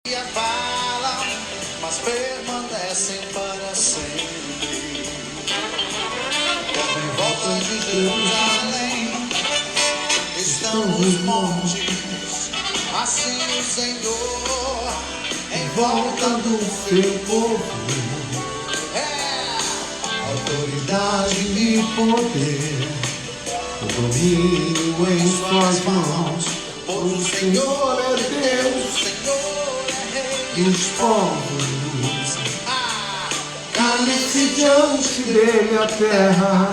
falam, mas permanecem para sempre. Como em volta de Jerusalém estão os montes, assim o Senhor em volta do seu povo. Autoridade e poder, o domínio em suas mãos, pois o Senhor é Deus, o Senhor é Rei dos povos. Cale-se diante dele a terra,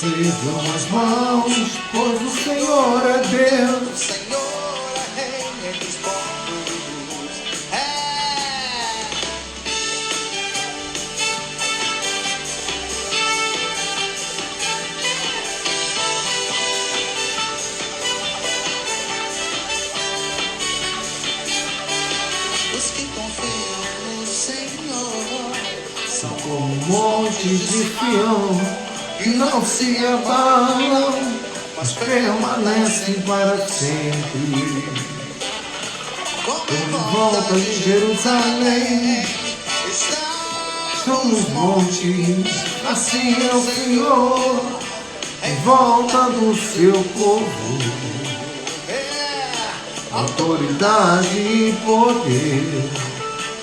ergam as mãos, pois o Senhor é Deus, o Senhor é Rei dos povos. Os que confiam no Senhor são como montes de Sião, que não se abalam, mas permanecem para sempre. como Em volta de Jerusalém estão são os montes, assim é o Senhor, em volta do seu povo. Autoridade e poder,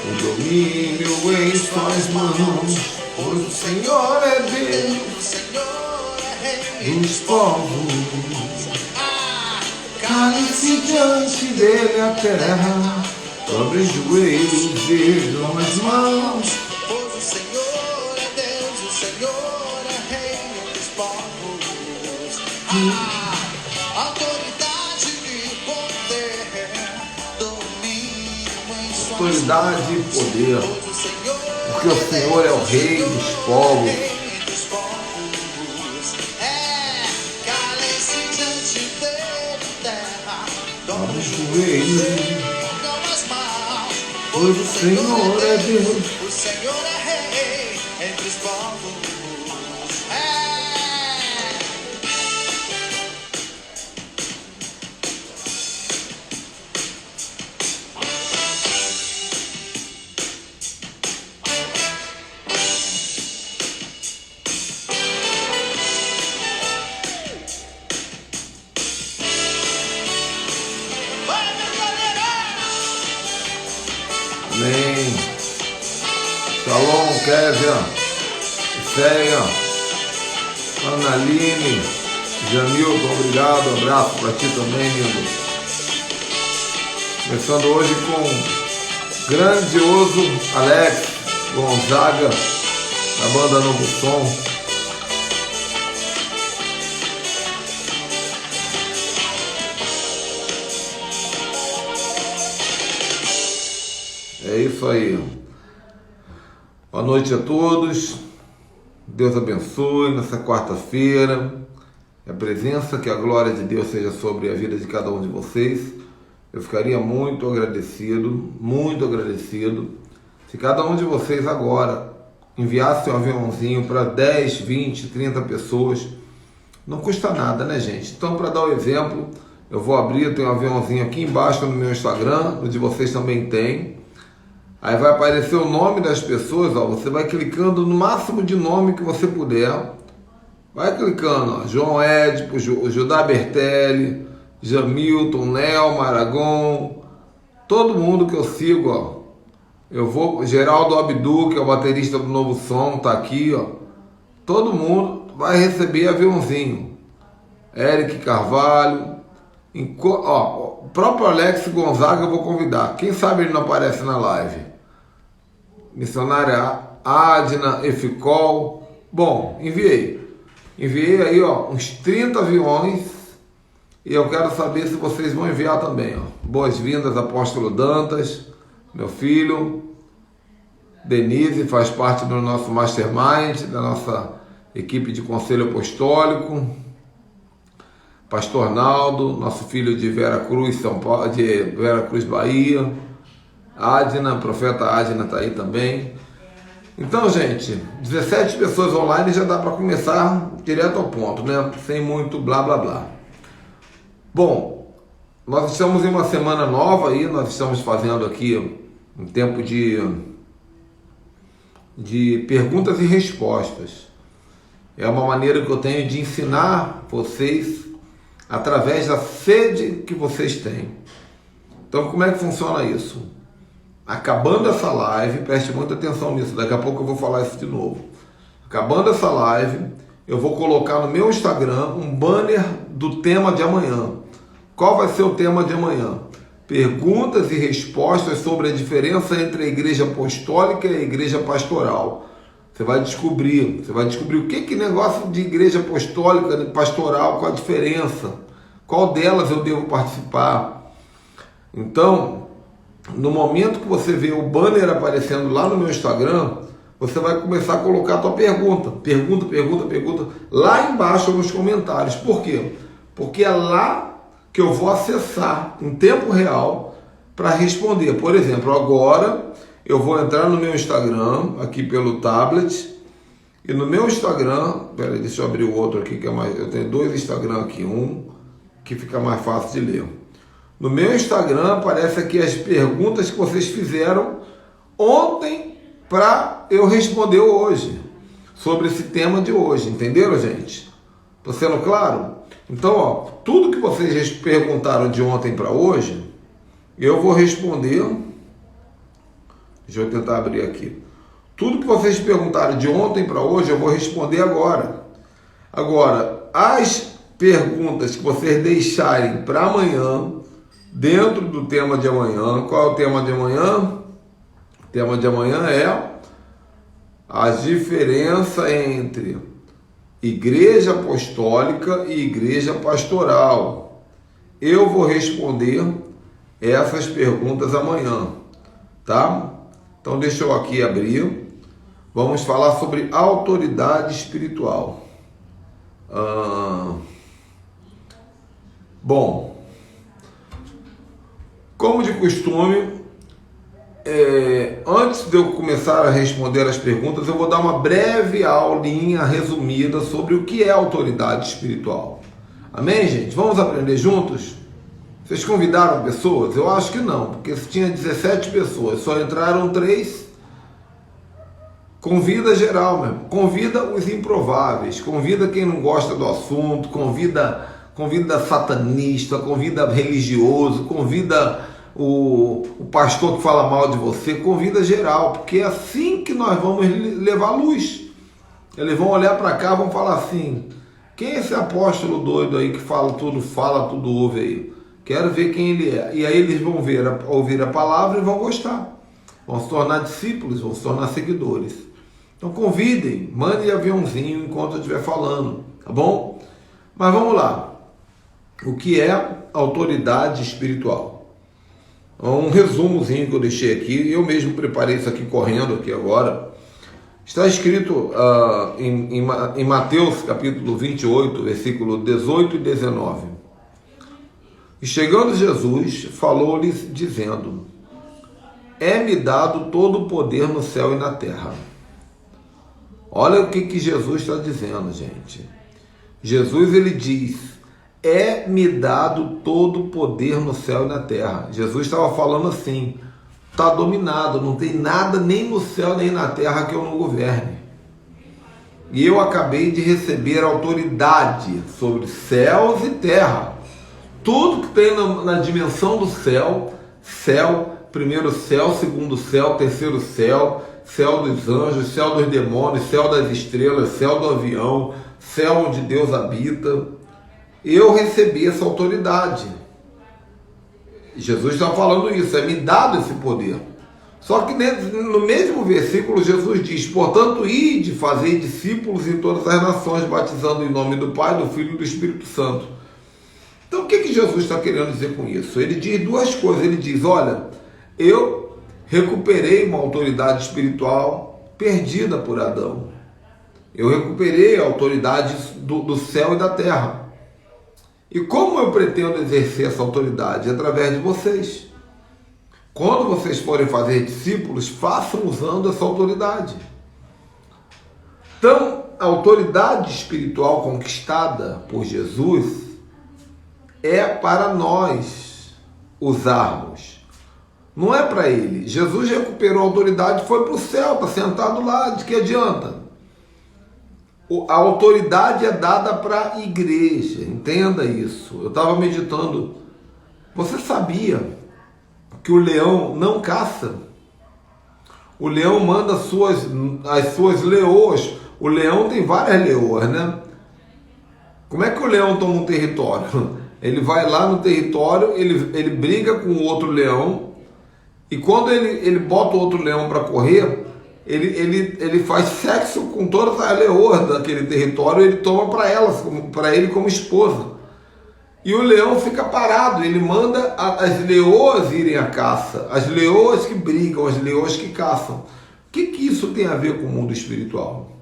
o domínio em suas mãos, pois o Senhor é Deus o Senhor é Rei dos povos. Cale-se diante dele a terra, dobre os joelhos, ergam as mãos, pois o Senhor é Deus, o Senhor é Rei dos povos. Autoridade e poder, domínio em suas autoridade e poder, pois o Senhor porque o Senhor é o Rei dos povos. Rei dos povos. Cale-se diante dele, terra, Dobre os joelhos, ergam as mãos, pois o Senhor é Deus. o Senhor é Rei entre os povos. Vai, minha galera! Amém. Shalom, Kézia, Céia, Analine, Jamilton, obrigado, abraço para ti também, lindo. Começando hoje com o grandioso Alex Gonzaga, da banda Novo Som. É isso aí. Boa noite a todos. Deus abençoe nessa quarta-feira. Que a presença, que a glória de Deus seja sobre a vida de cada um de vocês. Eu ficaria muito agradecido, se cada um de vocês agora enviasse um aviãozinho para 10, 20, 30 pessoas. Não custa nada, né, gente? Então, para dar o exemplo, eu vou abrir, eu tenho um aviãozinho aqui embaixo no meu Instagram, no de vocês também tem. Aí vai aparecer o nome das pessoas, ó, você vai clicando no máximo de nome que você puder. Vai clicando, ó, João Édipo, Judá Bertelli, Jamilton, Nelma, Aragon, todo mundo que eu sigo, ó. Eu vou, Geraldo Abdu, que é o baterista do Novo Som, tá aqui, ó. Todo mundo vai receber aviãozinho. Eric Carvalho, ó, o próprio Alex Gonzaga eu vou convidar. Quem sabe ele não aparece na live. Missionária Adna, Eficol. Bom, enviei aí, ó, uns 30 aviões. E eu quero saber se vocês vão enviar também, ó. Boas-vindas, Apóstolo Dantas, meu filho. Denise faz parte do nosso Mastermind, da nossa equipe de Conselho Apostólico. Pastor Naldo, nosso filho de Vera Cruz, São Paulo, de Vera Cruz, Bahia. Adna, profeta Adna está aí também. Então, gente, 17 pessoas online já dá para começar direto ao ponto, né? Sem muito blá blá blá. Bom, Nós estamos em uma semana nova aí, nós estamos fazendo aqui um tempo de perguntas e respostas. É uma maneira que eu tenho de ensinar vocês através da sede que vocês têm. Então, como é que funciona isso? Acabando essa live, preste muita atenção nisso, daqui a pouco eu vou falar isso de novo. Acabando essa live, eu vou colocar no meu Instagram um banner do tema de amanhã. Qual vai ser o tema de amanhã? Perguntas e respostas sobre a diferença entre a igreja apostólica e a igreja pastoral. Você vai descobrir o que negócio de igreja apostólica, de pastoral, qual a diferença, qual delas eu devo participar. Então, no momento que você vê o banner aparecendo lá no meu Instagram, você vai começar a colocar a tua pergunta, lá embaixo nos comentários. Por quê? Porque é lá que eu vou acessar em tempo real para responder. Por exemplo, agora eu vou entrar no meu Instagram, aqui pelo tablet, e no meu Instagram, peraí, deixa eu abrir o outro aqui, que é mais, eu tenho dois Instagram aqui, um que fica mais fácil de ler. No meu Instagram aparece aqui as perguntas que vocês fizeram ontem para eu responder hoje, sobre esse tema de hoje, entenderam, gente? Tô sendo claro? Então, ó, tudo que vocês perguntaram de ontem para hoje, eu vou responder. Deixa eu tentar abrir aqui. Tudo que vocês perguntaram de ontem para hoje, eu vou responder agora. Agora, as perguntas que vocês deixarem para amanhã, dentro do tema de amanhã, qual é o tema de amanhã? O tema de amanhã é a diferença entre igreja apostólica e igreja pastoral. Eu vou responder essas perguntas amanhã, tá? Então deixa eu aqui abrir. Vamos falar sobre autoridade espiritual. Bom, como de costume, antes de eu começar a responder as perguntas, eu vou dar uma breve aulinha resumida sobre o que é autoridade espiritual. Amém, gente? Vamos aprender juntos? Vocês convidaram pessoas? Eu acho que não, porque se tinha 17 pessoas, só entraram 3. Convida geral mesmo, convida os improváveis, convida quem não gosta do assunto, convida satanista, convida religioso, convida o pastor que fala mal de você, convida geral, porque é assim que nós vamos levar luz. Eles vão olhar para cá, vão falar assim: quem é esse apóstolo doido aí que fala tudo, ouve aí? Quero ver quem ele é. E aí eles vão ouvir a palavra e vão gostar. Vão se tornar discípulos, vão se tornar seguidores. Então convidem, mandem aviãozinho enquanto eu estiver falando, tá bom? Mas vamos lá. O que é autoridade espiritual? Um resumozinho que eu deixei aqui, eu mesmo preparei isso aqui correndo aqui agora. Está escrito em Mateus capítulo 28, versículo 18 e 19. E chegando Jesus, falou-lhes dizendo: é-me dado todo o poder no céu e na terra. Olha o que Jesus está dizendo, gente. Jesus, ele diz: é-me dado todo o poder no céu e na terra. Jesus estava falando assim: está dominado, não tem nada nem no céu nem na terra que eu não governe. E eu acabei de receber autoridade sobre céus e terra. Tudo que tem na dimensão do céu, primeiro céu, segundo céu, terceiro céu, céu dos anjos, céu dos demônios, céu das estrelas, céu do avião, céu onde Deus habita. Eu recebi essa autoridade. Jesus está falando isso, é me dado esse poder. Só que no mesmo versículo Jesus diz: portanto, ide, fazei discípulos em todas as nações, batizando em nome do Pai, do Filho e do Espírito Santo. Então o que Jesus está querendo dizer com isso? Ele diz duas coisas. Ele diz: olha, eu recuperei uma autoridade espiritual perdida por Adão. Eu recuperei a autoridade do céu e da terra. E como eu pretendo exercer essa autoridade? Através de vocês. Quando vocês forem fazer discípulos, façam usando essa autoridade. Então, a autoridade espiritual conquistada por Jesus é para nós. usarmos. Não é para ele. Jesus recuperou a autoridade e foi para o céu, está sentado lá. De que adianta? A autoridade é dada para a igreja. Entenda isso. Eu estava meditando. Você sabia que o leão não caça? O leão manda as suas leoas. O leão tem várias leoas, né? Como é que o leão toma um território? Ele vai lá no território, ele briga com o outro leão, e quando ele bota o outro leão para correr, ele faz sexo com todas as leoas daquele território, ele toma para ele como esposa. E o leão fica parado, ele manda as leoas irem à caça, as leoas que brigam, as leoas que caçam. O que isso tem a ver com o mundo espiritual?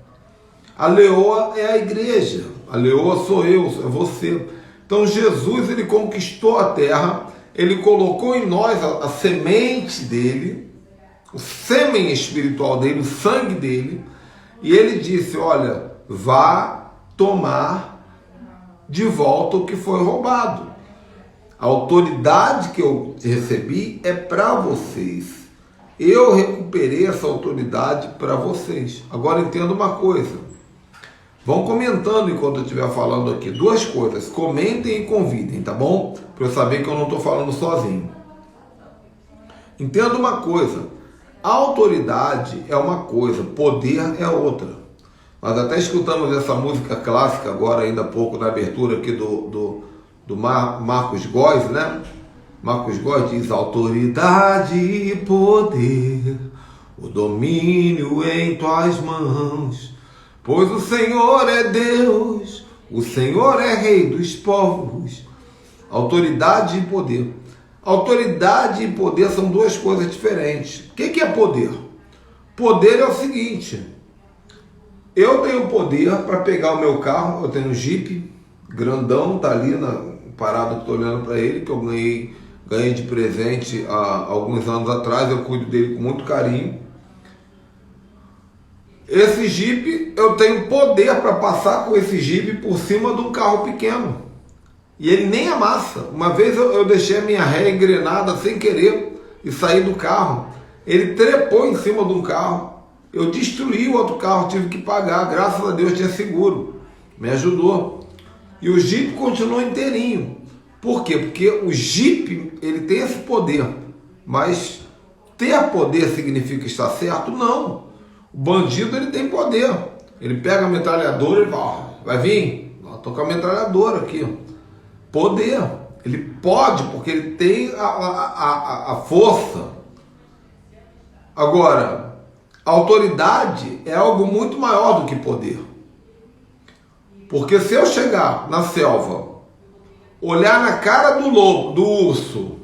A leoa é a igreja, a leoa sou eu, é você. Então Jesus, ele conquistou a terra, ele colocou em nós a semente dele, o sêmen espiritual dele, o sangue dele, e ele disse, olha, vá tomar de volta o que foi roubado. A autoridade que eu recebi é para vocês. Eu recuperei essa autoridade para vocês. Agora entenda uma coisa. Vão comentando enquanto eu estiver falando aqui. Duas coisas. Comentem e convidem, tá bom? Para eu saber que eu não estou falando sozinho. Entenda uma coisa. A autoridade é uma coisa, poder é outra. Nós até escutamos essa música clássica agora, ainda há pouco, na abertura aqui do Marcos Góes, né? Marcos Góes diz, autoridade e poder, o domínio em tuas mãos, pois o Senhor é Deus, o Senhor é Rei dos povos. Autoridade e poder. Autoridade e poder são duas coisas diferentes. O que é poder? Poder é o seguinte, eu tenho poder para pegar o meu carro, eu tenho um Jeep grandão, tá ali parado, que estou olhando para ele, que eu ganhei de presente há alguns anos atrás, eu cuido dele com muito carinho. Esse Jeep, eu tenho poder para passar com esse Jeep por cima de um carro pequeno. E ele nem amassa. Uma vez eu deixei a minha ré engrenada sem querer e saí do carro. Ele trepou em cima de um carro. Eu destruí o outro carro, tive que pagar. Graças a Deus tinha seguro. Me ajudou. E o Jeep continuou inteirinho. Por quê? Porque o Jeep, ele tem esse poder. Mas ter poder significa estar certo? Não. O bandido, ele tem poder. Ele pega a metralhadora e fala, vai vir? Estou com a metralhadora aqui. Poder. Ele pode, porque ele tem a força. Agora, a autoridade é algo muito maior do que poder. Porque se eu chegar na selva, olhar na cara do lobo, do urso,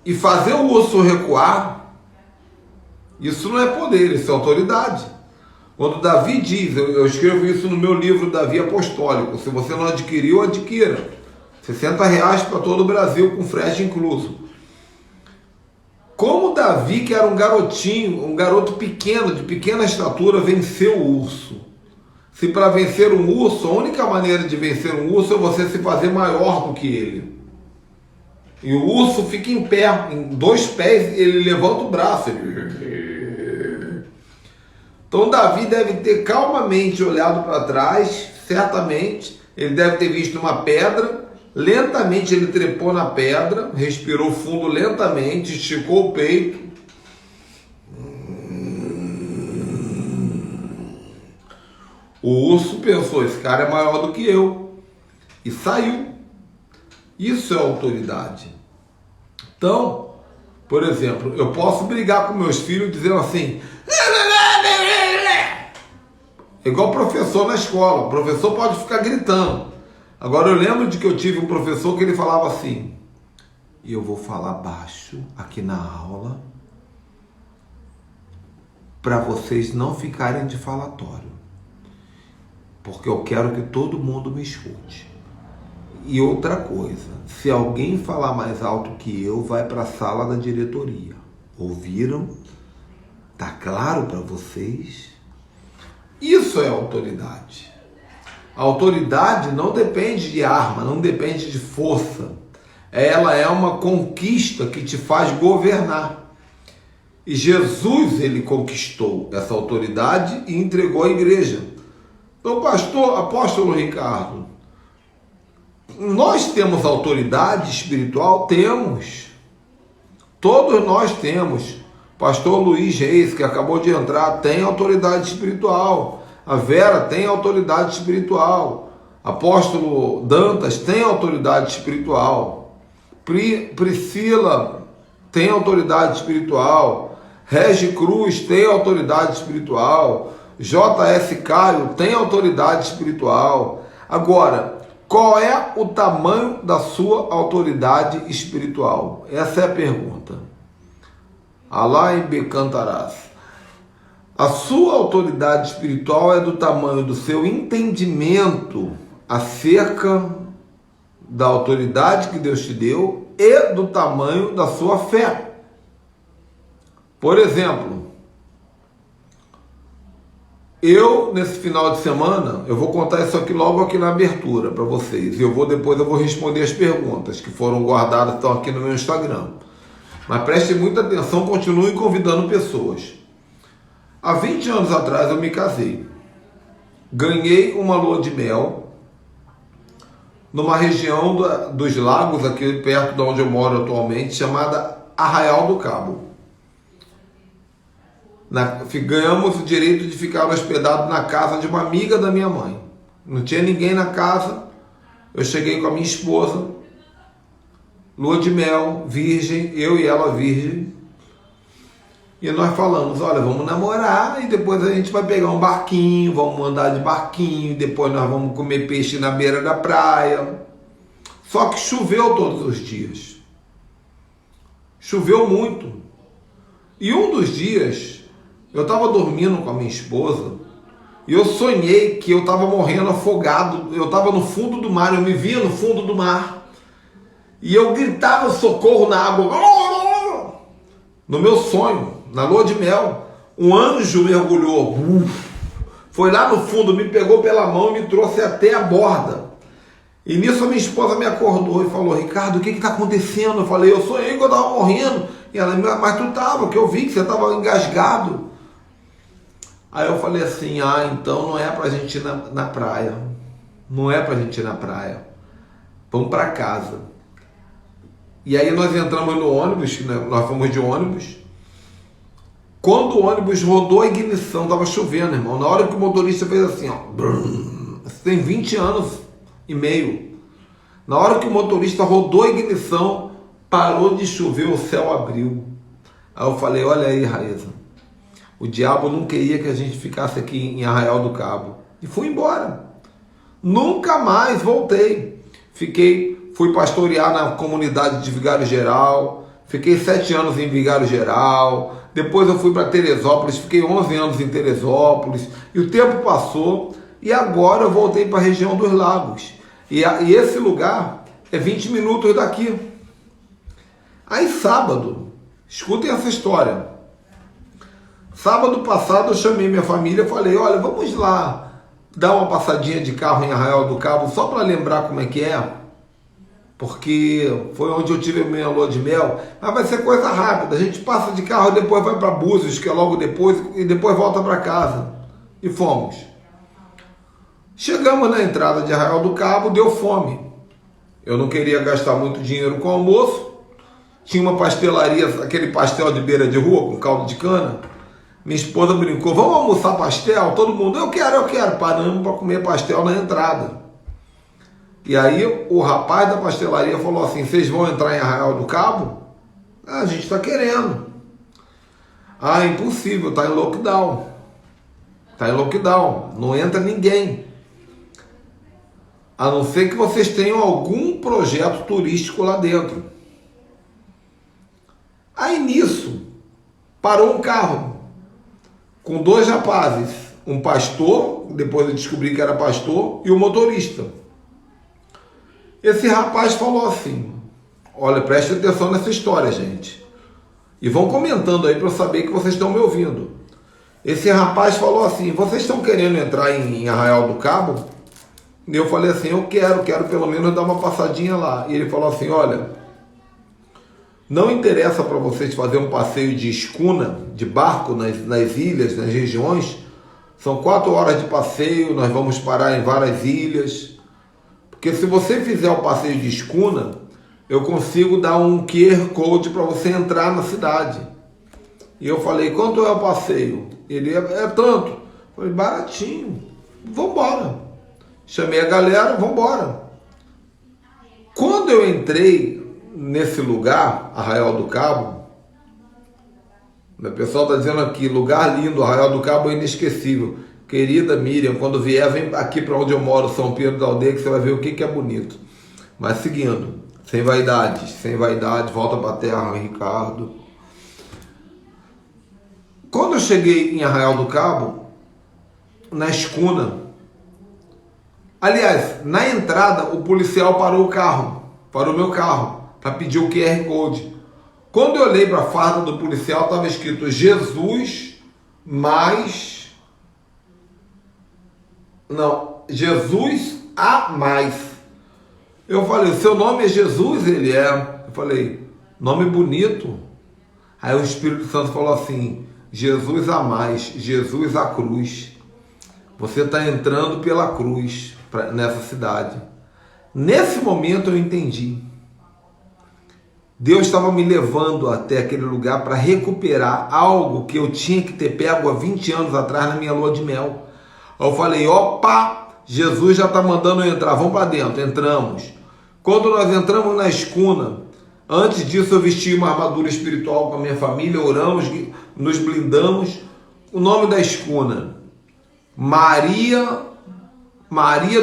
e fazer o urso recuar, isso não é poder, isso é autoridade. Quando Davi diz, eu escrevo isso no meu livro Davi Apostólico, se você não adquiriu, adquira. R$60 para todo o Brasil, com frete incluso. Como Davi, que era um garotinho, um garoto pequeno, de pequena estatura, venceu o urso? Se para vencer um urso, a única maneira de vencer um urso é você se fazer maior do que ele. E o urso fica em pé, em 2 pés, ele levanta o braço. Então Davi deve ter calmamente olhado para trás, certamente, ele deve ter visto uma pedra, lentamente ele trepou na pedra, respirou fundo lentamente, esticou o peito. O urso pensou, esse cara é maior do que eu, e saiu. Isso é autoridade. Então, por exemplo, eu posso brigar com meus filhos dizendo assim, igual professor na escola, o professor pode ficar gritando. Agora eu lembro de que eu tive um professor que ele falava assim, e eu vou falar baixo aqui na aula, para vocês não ficarem de falatório, porque eu quero que todo mundo me escute. E outra coisa, se alguém falar mais alto que eu, vai para a sala da diretoria. Ouviram? Tá claro para vocês? Isso é autoridade. A autoridade não depende de arma, não depende de força. ela é uma conquista que te faz governar. E Jesus, ele conquistou essa autoridade e entregou à igreja. Então, apóstolo Ricardo, nós temos autoridade espiritual? Temos. Todos nós temos. Pastor Luiz Reis, que acabou de entrar, tem autoridade espiritual. A Vera tem autoridade espiritual. Apóstolo Dantas tem autoridade espiritual. Priscila tem autoridade espiritual. Regi Cruz tem autoridade espiritual. J.S. Caio tem autoridade espiritual. Agora, qual é o tamanho da sua autoridade espiritual? Essa é a pergunta. Alá em Becantarás. A sua autoridade espiritual é do tamanho do seu entendimento acerca da autoridade que Deus te deu e do tamanho da sua fé. Por exemplo, nesse final de semana, eu vou contar isso aqui logo aqui na abertura para vocês. E depois eu vou responder as perguntas que foram guardadas, estão aqui no meu Instagram. Mas prestem muita atenção, continuem convidando pessoas. Há 20 anos atrás eu me casei. Ganhei uma lua de mel numa região dos lagos, aqui perto de onde eu moro atualmente, chamada Arraial do Cabo. Ganhamos o direito de ficar hospedado na casa de uma amiga da minha mãe. Não tinha ninguém na casa. Eu cheguei com a minha esposa, lua de mel, virgem, eu e ela virgem. E nós falamos, olha, vamos namorar e depois a gente vai pegar um barquinho, vamos andar de barquinho, depois nós vamos comer peixe na beira da praia. Só que choveu todos os dias. Choveu muito. E um dos dias, eu estava dormindo com a minha esposa e eu sonhei que eu estava morrendo afogado. Eu estava no fundo do mar, eu me via no fundo do mar. E eu gritava socorro na água. No meu sonho, na lua de mel, um anjo mergulhou. Foi lá no fundo, me pegou pela mão e me trouxe até a borda. E nisso a minha esposa me acordou e falou, Ricardo, o que está acontecendo? Eu falei, eu sonhei que eu estava morrendo. E ela, mas tu estava, que eu vi que você estava engasgado. Aí eu falei assim, então não é pra gente ir na praia. Não é pra gente ir na praia. Vamos pra casa. E aí nós entramos no ônibus, nós fomos de ônibus. Quando o ônibus rodou a ignição, tava chovendo, irmão. Na hora que o motorista fez assim, você tem 20 anos e meio. Na hora que o motorista rodou a ignição, parou de chover, o céu abriu. Aí eu falei, olha aí, Raíza. O diabo não queria que a gente ficasse aqui em Arraial do Cabo. E fui embora. Nunca mais voltei. Fui pastorear na comunidade de Vigário Geral. Fiquei 7 anos em Vigário Geral. Depois eu fui para Teresópolis. Fiquei 11 anos em Teresópolis. E o tempo passou. E agora eu voltei para a região dos lagos. E esse lugar é 20 minutos daqui. Aí sábado, escutem essa história. Sábado passado eu chamei minha família e falei, olha, vamos lá dar uma passadinha de carro em Arraial do Cabo, só para lembrar como é que é, porque foi onde eu tive a minha lua de mel, mas vai ser coisa rápida, a gente passa de carro e depois vai para Búzios, que é logo depois, e depois volta para casa. E fomos. Chegamos na entrada de Arraial do Cabo, deu fome. Eu não queria gastar muito dinheiro com almoço, tinha uma pastelaria, aquele pastel de beira de rua com caldo de cana. Minha esposa brincou, vamos almoçar pastel? Todo mundo, eu quero. Paramos para comer pastel na entrada. E aí o rapaz da pastelaria falou assim, vocês vão entrar em Arraial do Cabo? A gente está querendo. Impossível, está em lockdown. Está em lockdown, não entra ninguém. A não ser que vocês tenham algum projeto turístico lá dentro. Aí nisso, parou um carro com 2 rapazes, um pastor, depois eu descobri que era pastor, e o motorista. Esse rapaz falou assim, olha, preste atenção nessa história, gente, e vão comentando aí para eu saber que vocês estão me ouvindo. Esse rapaz falou assim, vocês estão querendo entrar em Arraial do Cabo? E eu falei assim, eu quero pelo menos dar uma passadinha lá. E ele falou assim, olha, Não interessa para vocês fazer um passeio de escuna, de barco nas ilhas, nas regiões. São 4 horas de passeio, nós vamos parar em várias ilhas. Porque se você fizer o passeio de escuna, eu consigo dar um QR Code para você entrar na cidade. E eu falei, quanto é o passeio? Ele é tanto. Eu falei, baratinho, vambora. Chamei a galera, vambora. Quando eu entrei nesse lugar, Arraial do Cabo, o pessoal está dizendo aqui, lugar lindo, Arraial do Cabo é inesquecível. Querida Miriam, quando vier, vem aqui para onde eu moro, São Pedro da Aldeia, que você vai ver o que é bonito. Mas seguindo, sem vaidade, volta para a terra, Ricardo. Quando eu cheguei em Arraial do Cabo, na escuna, aliás, na entrada, o policial parou o meu carro, para pedir o QR Code. Quando eu olhei para a farda do policial, estava escrito Jesus a mais. Eu falei, seu nome é Jesus? Ele é. Eu falei, nome bonito. Aí o Espírito Santo falou assim, Jesus a mais, Jesus a cruz. Você está entrando pela cruz nessa cidade. Nesse momento eu entendi. Deus estava me levando até aquele lugar para recuperar algo que eu tinha que ter pego há 20 anos atrás na minha lua de mel. Eu falei, opa, Jesus já está mandando eu entrar, vamos para dentro. Entramos. Quando nós entramos na escuna, antes disso eu vesti uma armadura espiritual com a minha família, oramos, nos blindamos. O nome da escuna, Maria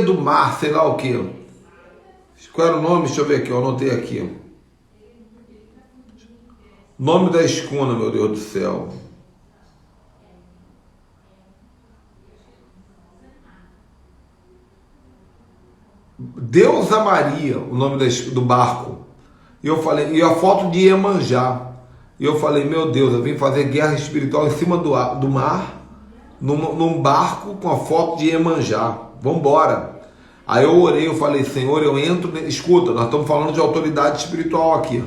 do Mar, sei lá o que. Qual era o nome? Deixa eu ver aqui, eu anotei aqui. Nome da escuna, meu Deus do céu. Deusa Maria, o nome do barco. E eu falei, e a foto de Iemanjá. E eu falei, meu Deus, eu vim fazer guerra espiritual em cima do mar, num barco com a foto de Iemanjá. Vambora. Aí eu orei, eu falei, Senhor, eu entro... Escuta, nós estamos falando de autoridade espiritual aqui.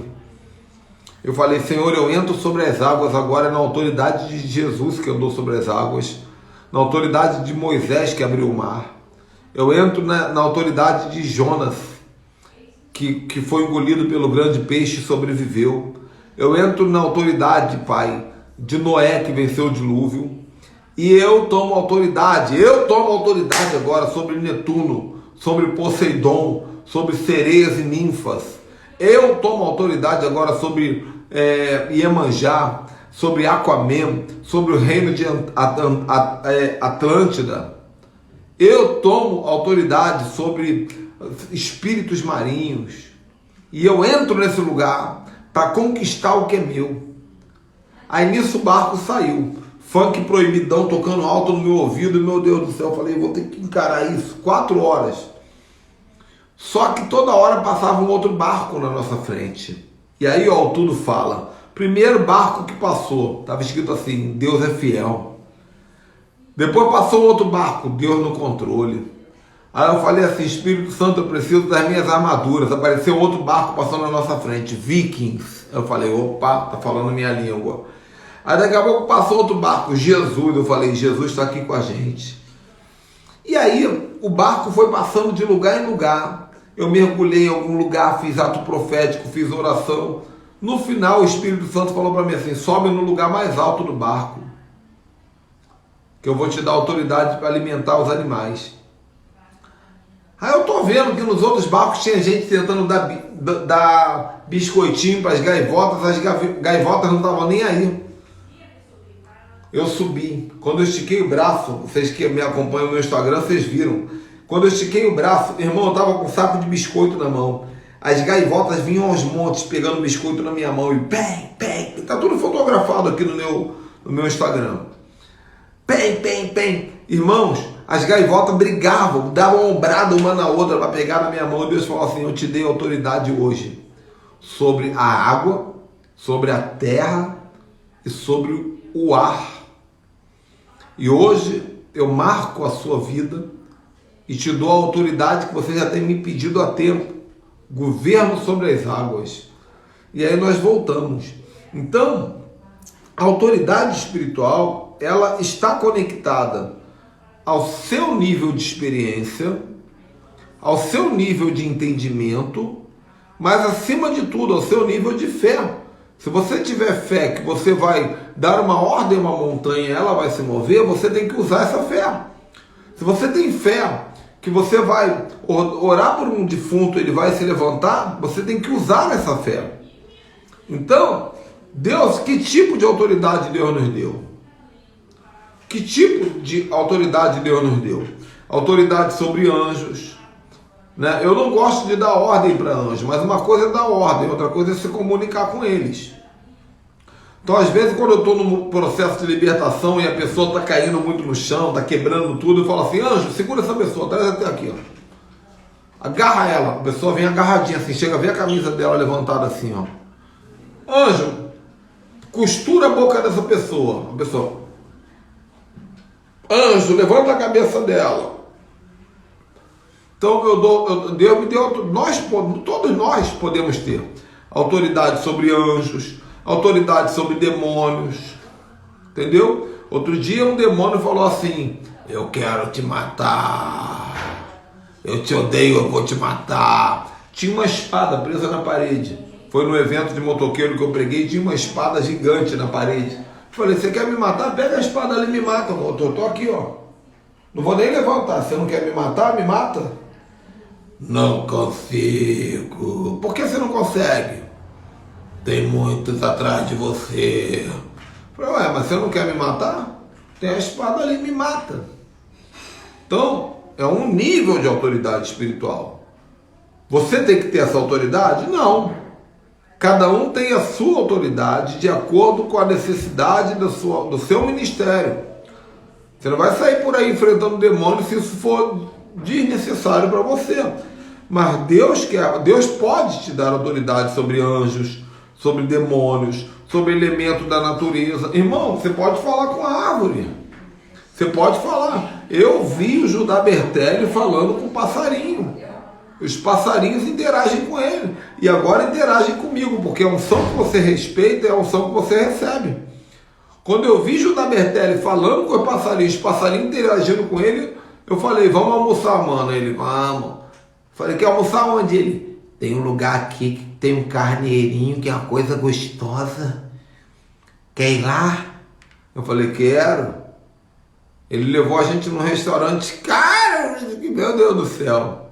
Eu falei, Senhor, eu entro sobre as águas agora na autoridade de Jesus que andou sobre as águas, na autoridade de Moisés que abriu o mar. Eu entro na autoridade de Jonas, que foi engolido pelo grande peixe e sobreviveu. Eu entro na autoridade, Pai, de Noé que venceu o dilúvio. E eu tomo autoridade agora sobre Netuno, sobre Poseidon, sobre sereias e ninfas. Eu tomo autoridade agora sobre Iemanjá, sobre Aquaman, sobre o reino de Atlântida. Eu tomo autoridade sobre espíritos marinhos. E eu entro nesse lugar para conquistar o que é meu. Aí nisso o barco saiu. Funk proibidão tocando alto no meu ouvido. E meu Deus do céu, eu falei, vou ter que encarar isso. 4 horas. Só que toda hora passava um outro barco na nossa frente. E aí, ó, tudo fala. Primeiro barco que passou, estava escrito assim, Deus é fiel. Depois passou outro barco, Deus no controle. Aí eu falei assim, Espírito Santo, eu preciso das minhas armaduras. Apareceu outro barco passando na nossa frente, Vikings. Eu falei, opa, tá falando minha língua. Aí daqui a pouco passou outro barco, Jesus. Eu falei, Jesus está aqui com a gente. E aí o barco foi passando de lugar em lugar. Eu mergulhei em algum lugar, fiz ato profético, fiz oração. No final o Espírito Santo falou para mim assim, sobe no lugar mais alto do barco, que eu vou te dar autoridade para alimentar os animais. Aí eu tô vendo que nos outros barcos tinha gente tentando dar biscoitinho para as gaivotas não estavam nem aí. Eu subi. Quando eu estiquei o braço, vocês que me acompanham no meu Instagram, vocês viram. Quando eu estiquei o braço, irmão, eu tava com um saco de biscoito na mão. As gaivotas vinham aos montes pegando biscoito na minha mão e pem, pem. Tá tudo fotografado aqui no meu Instagram. Pem, pem, pem. Irmãos, as gaivotas brigavam, davam ombrada uma na outra para pegar na minha mão. E Deus falou assim, eu te dei autoridade hoje sobre a água, sobre a terra e sobre o ar. E hoje eu marco a sua vida e te dou a autoridade que você já tem me pedido há tempo. Governo sobre as águas. e aí nós voltamos. Então, a autoridade espiritual, ela está conectada ao seu nível de experiência, ao seu nível de entendimento, mas acima de tudo, ao seu nível de fé. Se você tiver fé que você vai dar uma ordem a uma montanha e ela vai se mover, você tem que usar essa fé. Se você tem fé que você vai orar por um defunto, ele vai se levantar, você tem que usar essa fé. Então, Deus, que tipo de autoridade Deus nos deu? Que tipo de autoridade Deus nos deu? Autoridade sobre anjos, né? Eu não gosto de dar ordem para anjos, mas uma coisa é dar ordem, outra coisa é se comunicar com eles. Então, às vezes, quando eu estou no processo de libertação e a pessoa está caindo muito no chão, está quebrando tudo, eu falo assim, anjo, segura essa pessoa, traz até aqui, ó. Agarra ela, a pessoa vem agarradinha assim, chega a ver a camisa dela levantada assim, ó. Anjo, costura a boca dessa pessoa. A pessoa, anjo, levanta a cabeça dela. Então, Deus me deu, todos nós podemos ter autoridade sobre anjos, autoridade sobre demônios, entendeu? Outro dia um demônio falou assim, eu quero te matar, eu te odeio, eu vou te matar. Tinha uma espada presa na parede. Foi no evento de motoqueiro que eu preguei, tinha uma espada gigante na parede. Falei, você quer me matar? Pega a espada ali e me mata, eu tô aqui, ó. Não vou nem levantar, você não quer me matar? Me mata. Não consigo. Por que você não consegue? Tem muitos atrás de você. Falei, ué, mas você não quer me matar? Tem a espada ali, me mata. Então, é um nível de autoridade espiritual. Você tem que ter essa autoridade? Não. Cada um tem a sua autoridade de acordo com a necessidade do seu ministério. Você não vai sair por aí enfrentando demônios se isso for desnecessário para você. Mas Deus pode te dar autoridade sobre anjos, sobre demônios, sobre elementos da natureza. Irmão, você pode falar com a árvore. Você pode falar. Eu vi o Judá Bertelli falando com o passarinho. Os passarinhos interagem com ele. E agora interagem comigo, porque a unção que você respeita é a unção que você recebe. Quando eu vi Judá Bertelli falando com os passarinhos interagindo com ele, eu falei, vamos almoçar, mano. Ele, vamos. Falei, quer almoçar onde? Ele, tem um lugar aqui que tem um carneirinho, que é uma coisa gostosa. Quer ir lá? Eu falei, quero. Ele levou a gente num restaurante caro. Meu Deus do céu.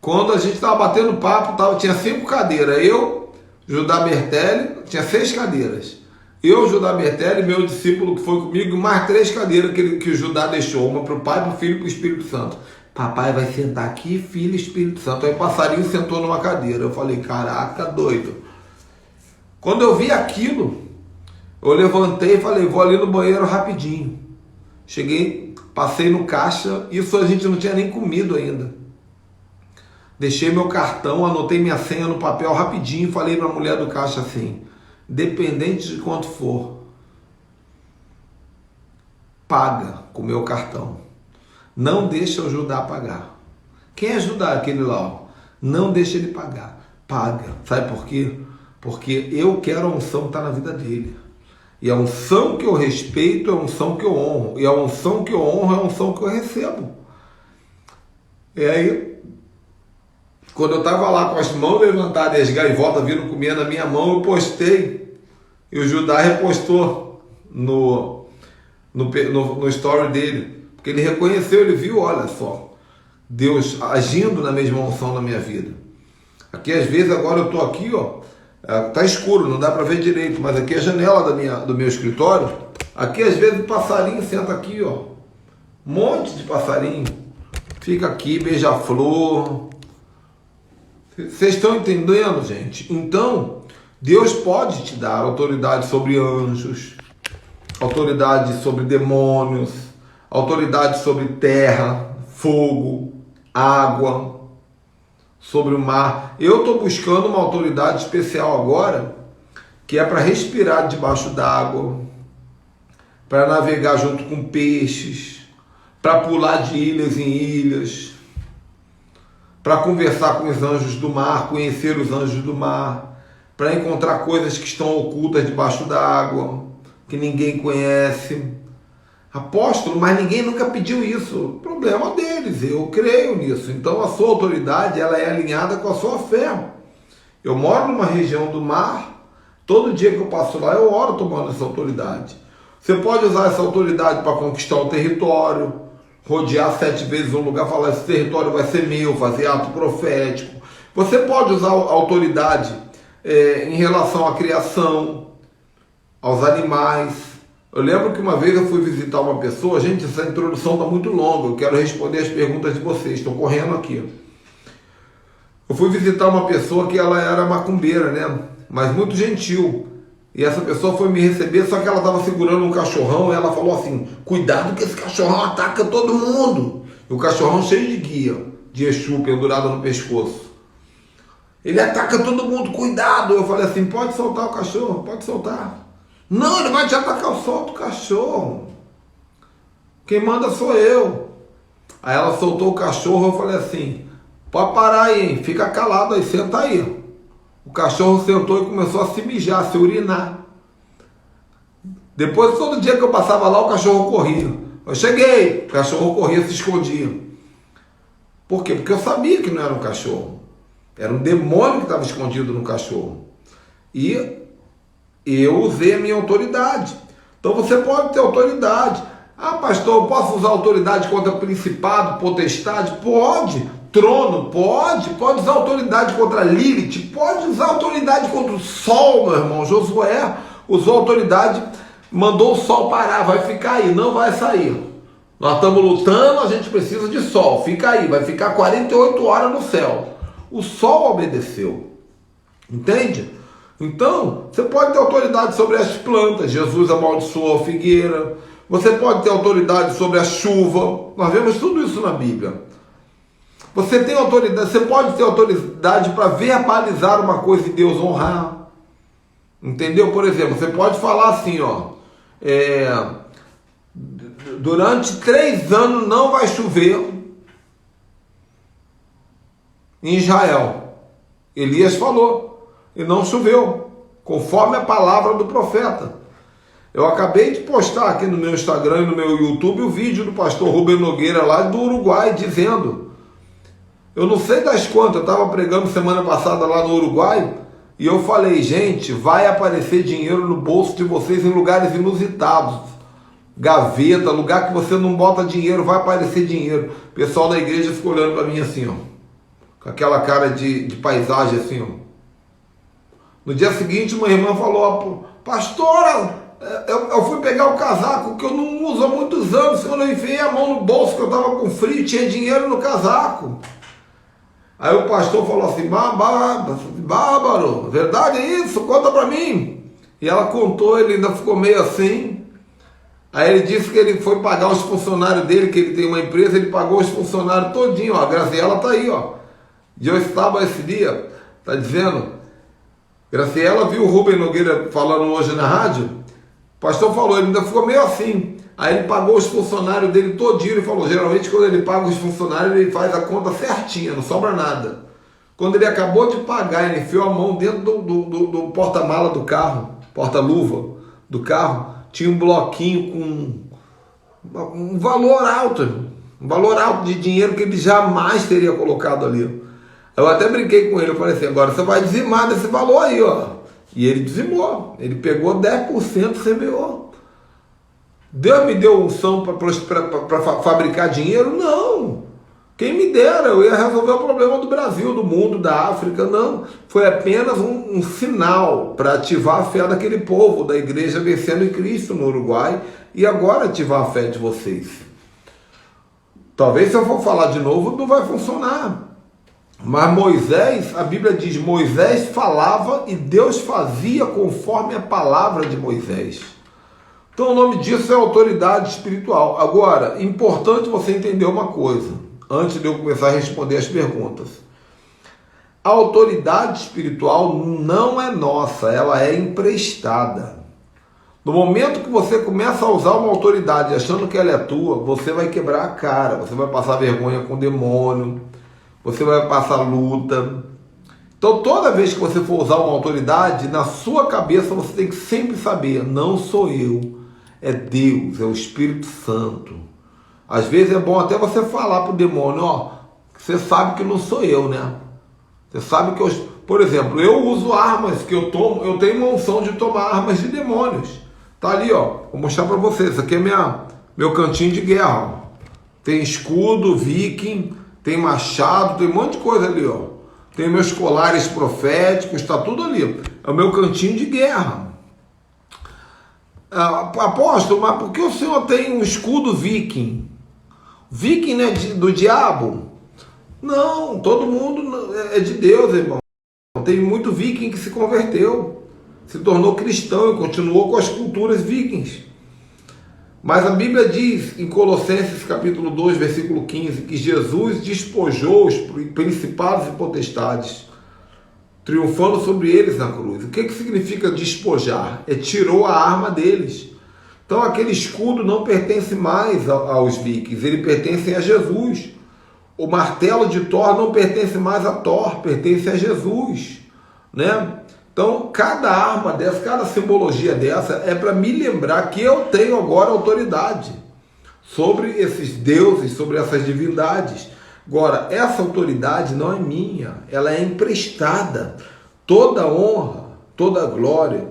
Quando a gente estava batendo papo, tinha 5 cadeiras. Eu, Judá Bertelli, tinha 6 cadeiras. Eu, Judá Bertelli, meu discípulo que foi comigo, mais 3 cadeiras que o Judá deixou. Uma para o Pai, para o Filho e para o Espírito Santo. Papai vai sentar aqui, Filho e Espírito Santo. Aí o passarinho sentou numa cadeira. Eu falei, caraca, doido. Quando eu vi aquilo, eu levantei e falei, vou ali no banheiro rapidinho. Cheguei, passei no caixa, isso a gente não tinha nem comido ainda. Deixei meu cartão, anotei minha senha no papel rapidinho e falei para a mulher do caixa assim, dependente de quanto for, paga com o meu cartão. Não deixa eu ajudar a pagar. Quem ajudar aquele lá? Ó, não deixa ele pagar. Paga. Sabe por quê? Porque eu quero a unção que está na vida dele. E a unção que eu respeito é a unção que eu honro. E a unção que eu honro é a unção que eu recebo. E aí, quando eu estava lá com as mãos levantadas e as gaivotas vindo comer na minha mão, eu postei. E o Judá repostou no story dele. Porque ele reconheceu, ele viu, olha só, Deus agindo na mesma unção na minha vida. Aqui às vezes agora eu estou aqui, ó, tá escuro, não dá para ver direito, mas aqui é a janela do meu escritório. Aqui às vezes o passarinho senta aqui, ó, um monte de passarinho. Fica aqui, beija-flor. Vocês estão entendendo, gente? Então, Deus pode te dar autoridade sobre anjos, autoridade sobre demônios, autoridade sobre terra, fogo, água, sobre o mar. Eu estou buscando uma autoridade especial agora, que é para respirar debaixo d'água, para navegar junto com peixes, para pular de ilhas em ilhas, para conversar com os anjos do mar, conhecer os anjos do mar, para encontrar coisas que estão ocultas debaixo d'água, que ninguém conhece. Apóstolo, mas ninguém nunca pediu isso. Problema deles, eu creio nisso. Então a sua autoridade, ela é alinhada com a sua fé. Eu moro numa região do mar, todo dia que eu passo lá eu oro tomando essa autoridade. Você pode usar essa autoridade para conquistar o território, rodear 7 vezes um lugar, falar esse território vai ser meu, fazer ato profético. Você pode usar a autoridade em relação à criação, aos animais. Eu lembro que uma vez eu fui visitar uma pessoa, gente, essa introdução está muito longa, eu quero responder as perguntas de vocês, estou correndo aqui. Eu fui visitar uma pessoa que ela era macumbeira, né? Mas muito gentil. E essa pessoa foi me receber, só que ela estava segurando um cachorrão e ela falou assim, cuidado que esse cachorrão ataca todo mundo. E o cachorrão cheio de guia, de Exu, pendurado no pescoço. Ele ataca todo mundo, cuidado. Eu falei assim, pode soltar o cachorro, pode soltar. Não, ele vai te atacar, eu solto o cachorro. Quem manda sou eu. Aí ela soltou o cachorro, eu falei assim, pode parar aí, hein? Fica calado aí, senta aí. O cachorro sentou e começou a se mijar, a se urinar. Depois, todo dia que eu passava lá, o cachorro corria. Eu cheguei, o cachorro corria, se escondia. Por quê? Porque eu sabia que não era um cachorro. Era um demônio que estava escondido no cachorro. E eu usei a minha autoridade. Então você pode ter autoridade. Ah, pastor, eu posso usar autoridade contra principado, potestade? Pode. Trono? Pode. Pode usar autoridade contra Lilith? Pode usar autoridade contra o sol, meu irmão. Josué usou autoridade, mandou o sol parar, vai ficar aí, não vai sair. Nós estamos lutando, a gente precisa de sol, fica aí, vai ficar 48 horas no céu. O sol obedeceu. Entende? Então, você pode ter autoridade sobre as plantas. Jesus amaldiçoou a figueira. Você pode ter autoridade sobre a chuva. Nós vemos tudo isso na Bíblia. Você tem autoridade, você pode ter autoridade para verbalizar uma coisa e Deus honrar. Entendeu? Por exemplo, você pode falar assim, ó. Durante 3 anos não vai chover em Israel. Elias falou, e não choveu, conforme a palavra do profeta. Eu acabei de postar aqui no meu Instagram e no meu YouTube o vídeo do pastor Rubem Nogueira lá do Uruguai, dizendo, eu não sei das quantas, eu estava pregando semana passada lá no Uruguai, e eu falei, gente, vai aparecer dinheiro no bolso de vocês em lugares inusitados, gaveta, lugar que você não bota dinheiro, vai aparecer dinheiro. O pessoal da igreja ficou olhando para mim assim, ó, com aquela cara de paisagem assim, ó. No dia seguinte, uma irmã falou, pastora, eu fui pegar o casaco que eu não uso há muitos anos, quando eu enfiei a mão no bolso que eu estava com frio, tinha dinheiro no casaco. Aí o pastor falou assim, bárbaro, verdade é isso? Conta para mim. E ela contou, ele ainda ficou meio assim. Aí ele disse que ele foi pagar os funcionários dele, que ele tem uma empresa, ele pagou os funcionários todinho, ó. A Graciela tá aí, ó. De eu estava esse dia, tá dizendo. Graciela viu o Rubem Nogueira falando hoje na rádio. O pastor falou, ele ainda ficou meio assim. Aí ele pagou os funcionários dele todinho. Ele falou, geralmente quando ele paga os funcionários, ele faz a conta certinha, não sobra nada. Quando ele acabou de pagar, ele enfiou a mão dentro do porta-mala do carro, porta-luva do carro, tinha um bloquinho com um valor alto de dinheiro que ele jamais teria colocado ali. Eu até brinquei com ele, eu falei assim, agora você vai dizimar desse valor aí, ó. E ele dizimou, ele pegou 10% e semeou. Deus me deu unção para fabricar dinheiro? Não. Quem me dera, eu ia resolver o problema do Brasil, do mundo, da África, não. Foi apenas um sinal para ativar a fé daquele povo, da igreja vencendo em Cristo no Uruguai, e agora ativar a fé de vocês. Talvez se eu for falar de novo, não vai funcionar. Mas Moisés, a Bíblia diz, Moisés falava e Deus fazia conforme a palavra de Moisés. Então o nome disso é autoridade espiritual. Agora, importante você entender uma coisa, antes de eu começar a responder as perguntas. A autoridade espiritual não é nossa, ela é emprestada. No momento que você começa a usar uma autoridade achando que ela é tua, você vai quebrar a cara, você vai passar vergonha com o demônio, você vai passar luta. Então, toda vez que você for usar uma autoridade, na sua cabeça você tem que sempre saber, não sou eu, é Deus, é o Espírito Santo. Às vezes é bom até você falar para o demônio, ó, você sabe que não sou eu, né? Você sabe que eu... Por exemplo, eu uso armas que eu tomo, eu tenho uma unção de tomar armas de demônios. Tá ali, ó, vou mostrar para vocês, isso aqui é meu cantinho de guerra, ó. Tem escudo, viking, tem machado, tem um monte de coisa ali, ó. Tem meus colares proféticos, está tudo ali. É o meu cantinho de guerra. Apóstolo, mas por que o senhor tem um escudo viking? Viking não é do diabo? Não, todo mundo é de Deus, irmão. Tem muito viking que se converteu, se tornou cristão e continuou com as culturas vikings. Mas a Bíblia diz em Colossenses capítulo 2, versículo 15, que Jesus despojou os principados e potestades, triunfando sobre eles na cruz. O que significa despojar? Tirou a arma deles. Então aquele escudo não pertence mais aos vikings, ele pertence a Jesus. O martelo de Thor não pertence mais a Thor, pertence a Jesus, né? Então, cada arma dessa, cada simbologia dessa é para me lembrar que eu tenho agora autoridade sobre esses deuses, sobre essas divindades. Agora, essa autoridade não é minha, ela é emprestada. Toda honra, toda glória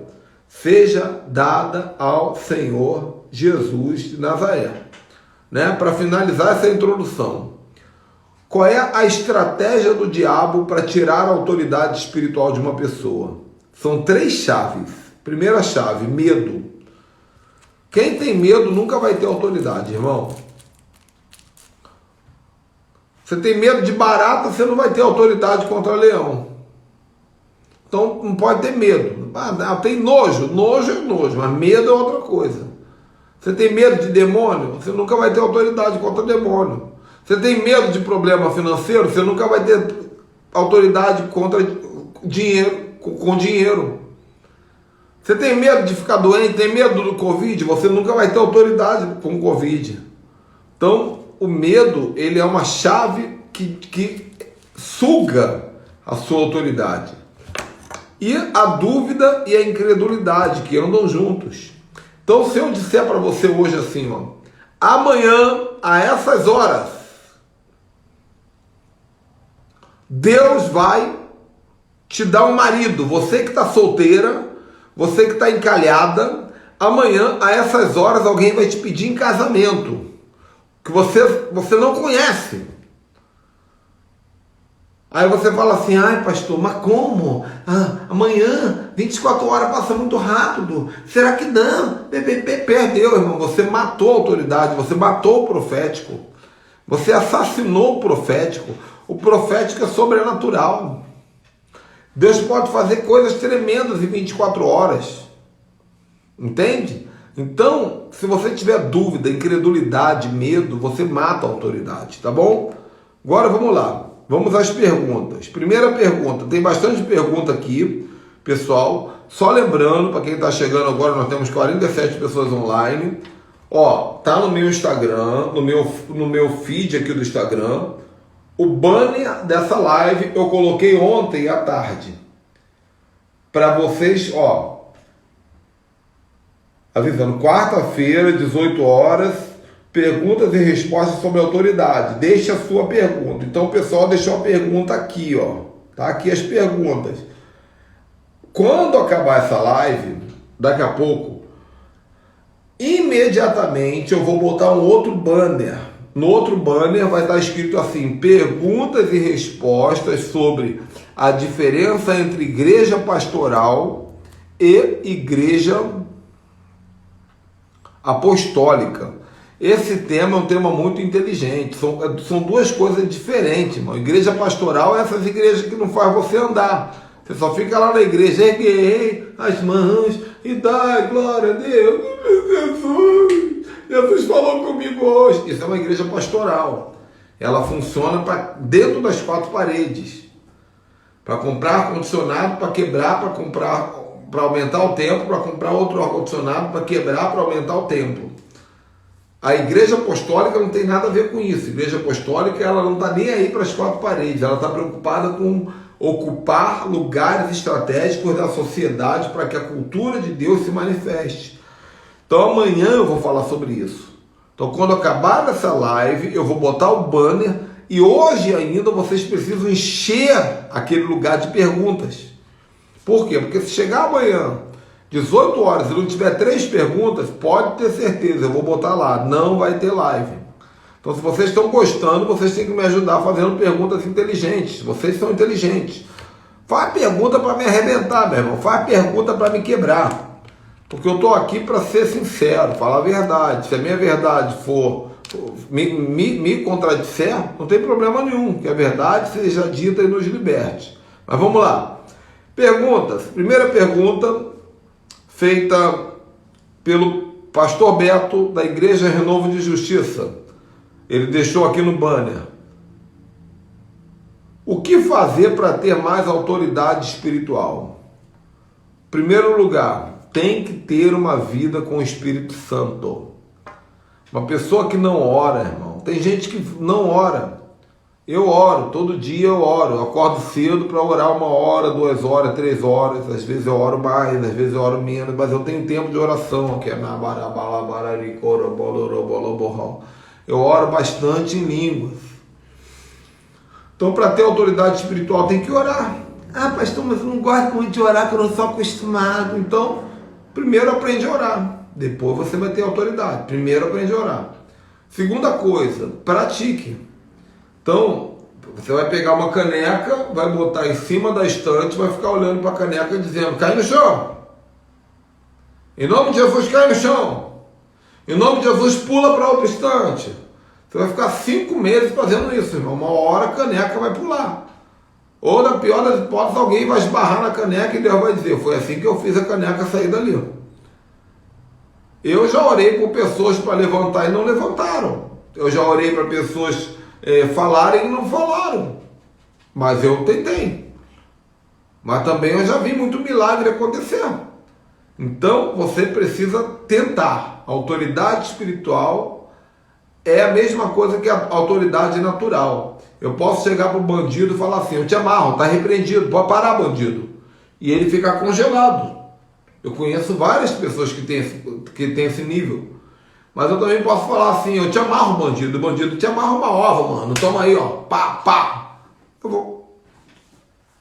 seja dada ao Senhor Jesus de Nazaré. Né? Para finalizar essa introdução, qual é a estratégia do diabo para tirar a autoridade espiritual de uma pessoa? São 3 chaves. Primeira chave, medo. Quem tem medo nunca vai ter autoridade, irmão. Você tem medo de barata, você não vai ter autoridade contra leão. Então não pode ter medo. Tem nojo. Nojo é nojo, mas medo é outra coisa. Você tem medo de demônio, você nunca vai ter autoridade contra o demônio. Você tem medo de problema financeiro, você nunca vai ter autoridade contra dinheiro. Com dinheiro. Você tem medo de ficar doente, tem medo do Covid, você nunca vai ter autoridade com o Covid. Então, o medo, ele é uma chave que suga a sua autoridade. E a dúvida e a incredulidade, que andam juntos. Então, se eu disser para você hoje assim, ó, amanhã, a essas horas, Deus vai te dar um marido, você que está solteira, você que está encalhada, amanhã, a essas horas, alguém vai te pedir em casamento, que você não conhece. Aí você fala assim, ai pastor, mas como? Amanhã, 24 horas passa muito rápido, será que não? Perdeu, irmão, você matou a autoridade, você matou o profético, você assassinou o profético é sobrenatural. Deus pode fazer coisas tremendas em 24 horas. Entende? Então, se você tiver dúvida, incredulidade, medo, você mata a autoridade, tá bom? Agora vamos lá. Vamos às perguntas. Primeira pergunta. Tem bastante pergunta aqui, pessoal. Só lembrando, para quem está chegando agora, nós temos 47 pessoas online. Ó, tá no meu Instagram, no meu feed aqui do Instagram. O banner dessa live eu coloquei ontem à tarde. Para vocês, ó. Avisando, quarta-feira, 18 horas, perguntas e respostas sobre autoridade. Deixe a sua pergunta. Então o pessoal deixou a pergunta aqui, ó. Tá aqui as perguntas. Quando acabar essa live, daqui a pouco, imediatamente eu vou botar um outro banner. No outro banner vai estar escrito assim, perguntas e respostas sobre a diferença entre igreja pastoral e igreja apostólica. Esse tema é um tema muito inteligente, são duas coisas diferentes, irmão. Igreja pastoral é essas igrejas que não faz você andar. Você só fica lá na igreja, erguei as mãos e dai glória a Deus. Jesus falou comigo hoje. Isso é uma igreja pastoral. Ela funciona dentro das 4 paredes. Para comprar ar-condicionado, para quebrar, para comprar, para aumentar o tempo, para comprar outro ar-condicionado, para quebrar, para aumentar o tempo. A igreja apostólica não tem nada a ver com isso. A igreja apostólica, ela não está nem aí para as quatro paredes, ela está preocupada com ocupar lugares estratégicos da sociedade para que a cultura de Deus se manifeste. Então amanhã eu vou falar sobre isso. Então quando acabar essa live, eu vou botar o banner e hoje ainda vocês precisam encher aquele lugar de perguntas. Por quê? Porque se chegar amanhã 18 horas e não tiver 3 perguntas, pode ter certeza, eu vou botar lá, não vai ter live. Então se vocês estão gostando, vocês têm que me ajudar fazendo perguntas inteligentes. Vocês são inteligentes. Faz pergunta para me arrebentar, meu irmão. Faz pergunta para me quebrar. Porque eu estou aqui para ser sincero, falar a verdade. Se a minha verdade for me contradizer, não tem problema nenhum. Que a verdade seja dita e nos liberte. Mas vamos lá. Perguntas. Primeira pergunta feita pelo pastor Beto, da Igreja Renovo de Justiça. Ele deixou aqui no banner. O que fazer para ter mais autoridade espiritual? Em primeiro lugar, tem que ter uma vida com o Espírito Santo. Uma pessoa que não ora, irmão. Tem gente que não ora. Eu oro, todo dia eu oro. Eu acordo cedo para orar 1 hora, 2 horas, 3 horas. Às vezes eu oro mais, às vezes eu oro menos, mas eu tenho tempo de oração, que é na eu oro bastante em línguas. Então, para ter autoridade espiritual, tem que orar. Ah, pastor, mas eu não gosto muito de orar, que eu não sou acostumado. Então, primeiro aprende a orar. Depois você vai ter autoridade. Primeiro aprende a orar. Segunda coisa, pratique. Então, você vai pegar uma caneca, vai botar em cima da estante, vai ficar olhando para a caneca dizendo, cai no chão. Em nome de Jesus, cai no chão. Em nome de Jesus, pula para outra estante. Você vai ficar 5 meses fazendo isso, irmão. Uma hora a caneca vai pular. Ou, na pior das hipóteses, alguém vai esbarrar na caneca e Deus vai dizer, foi assim que eu fiz a caneca sair dali. Eu já orei por pessoas para levantar e não levantaram. Eu já orei para pessoas falarem e não falaram. Mas eu tentei. Mas também eu já vi muito milagre acontecer. Então, você precisa tentar. A autoridade espiritual é a mesma coisa que a autoridade natural. Eu posso chegar para o bandido e falar assim, eu te amarro, está repreendido, pode parar, bandido. E ele ficar congelado. Eu conheço várias pessoas que têm esse nível. Mas eu também posso falar assim, eu te amarro, bandido. O bandido te amarra uma ova, mano. Toma aí, ó. Pá, pá. Eu vou.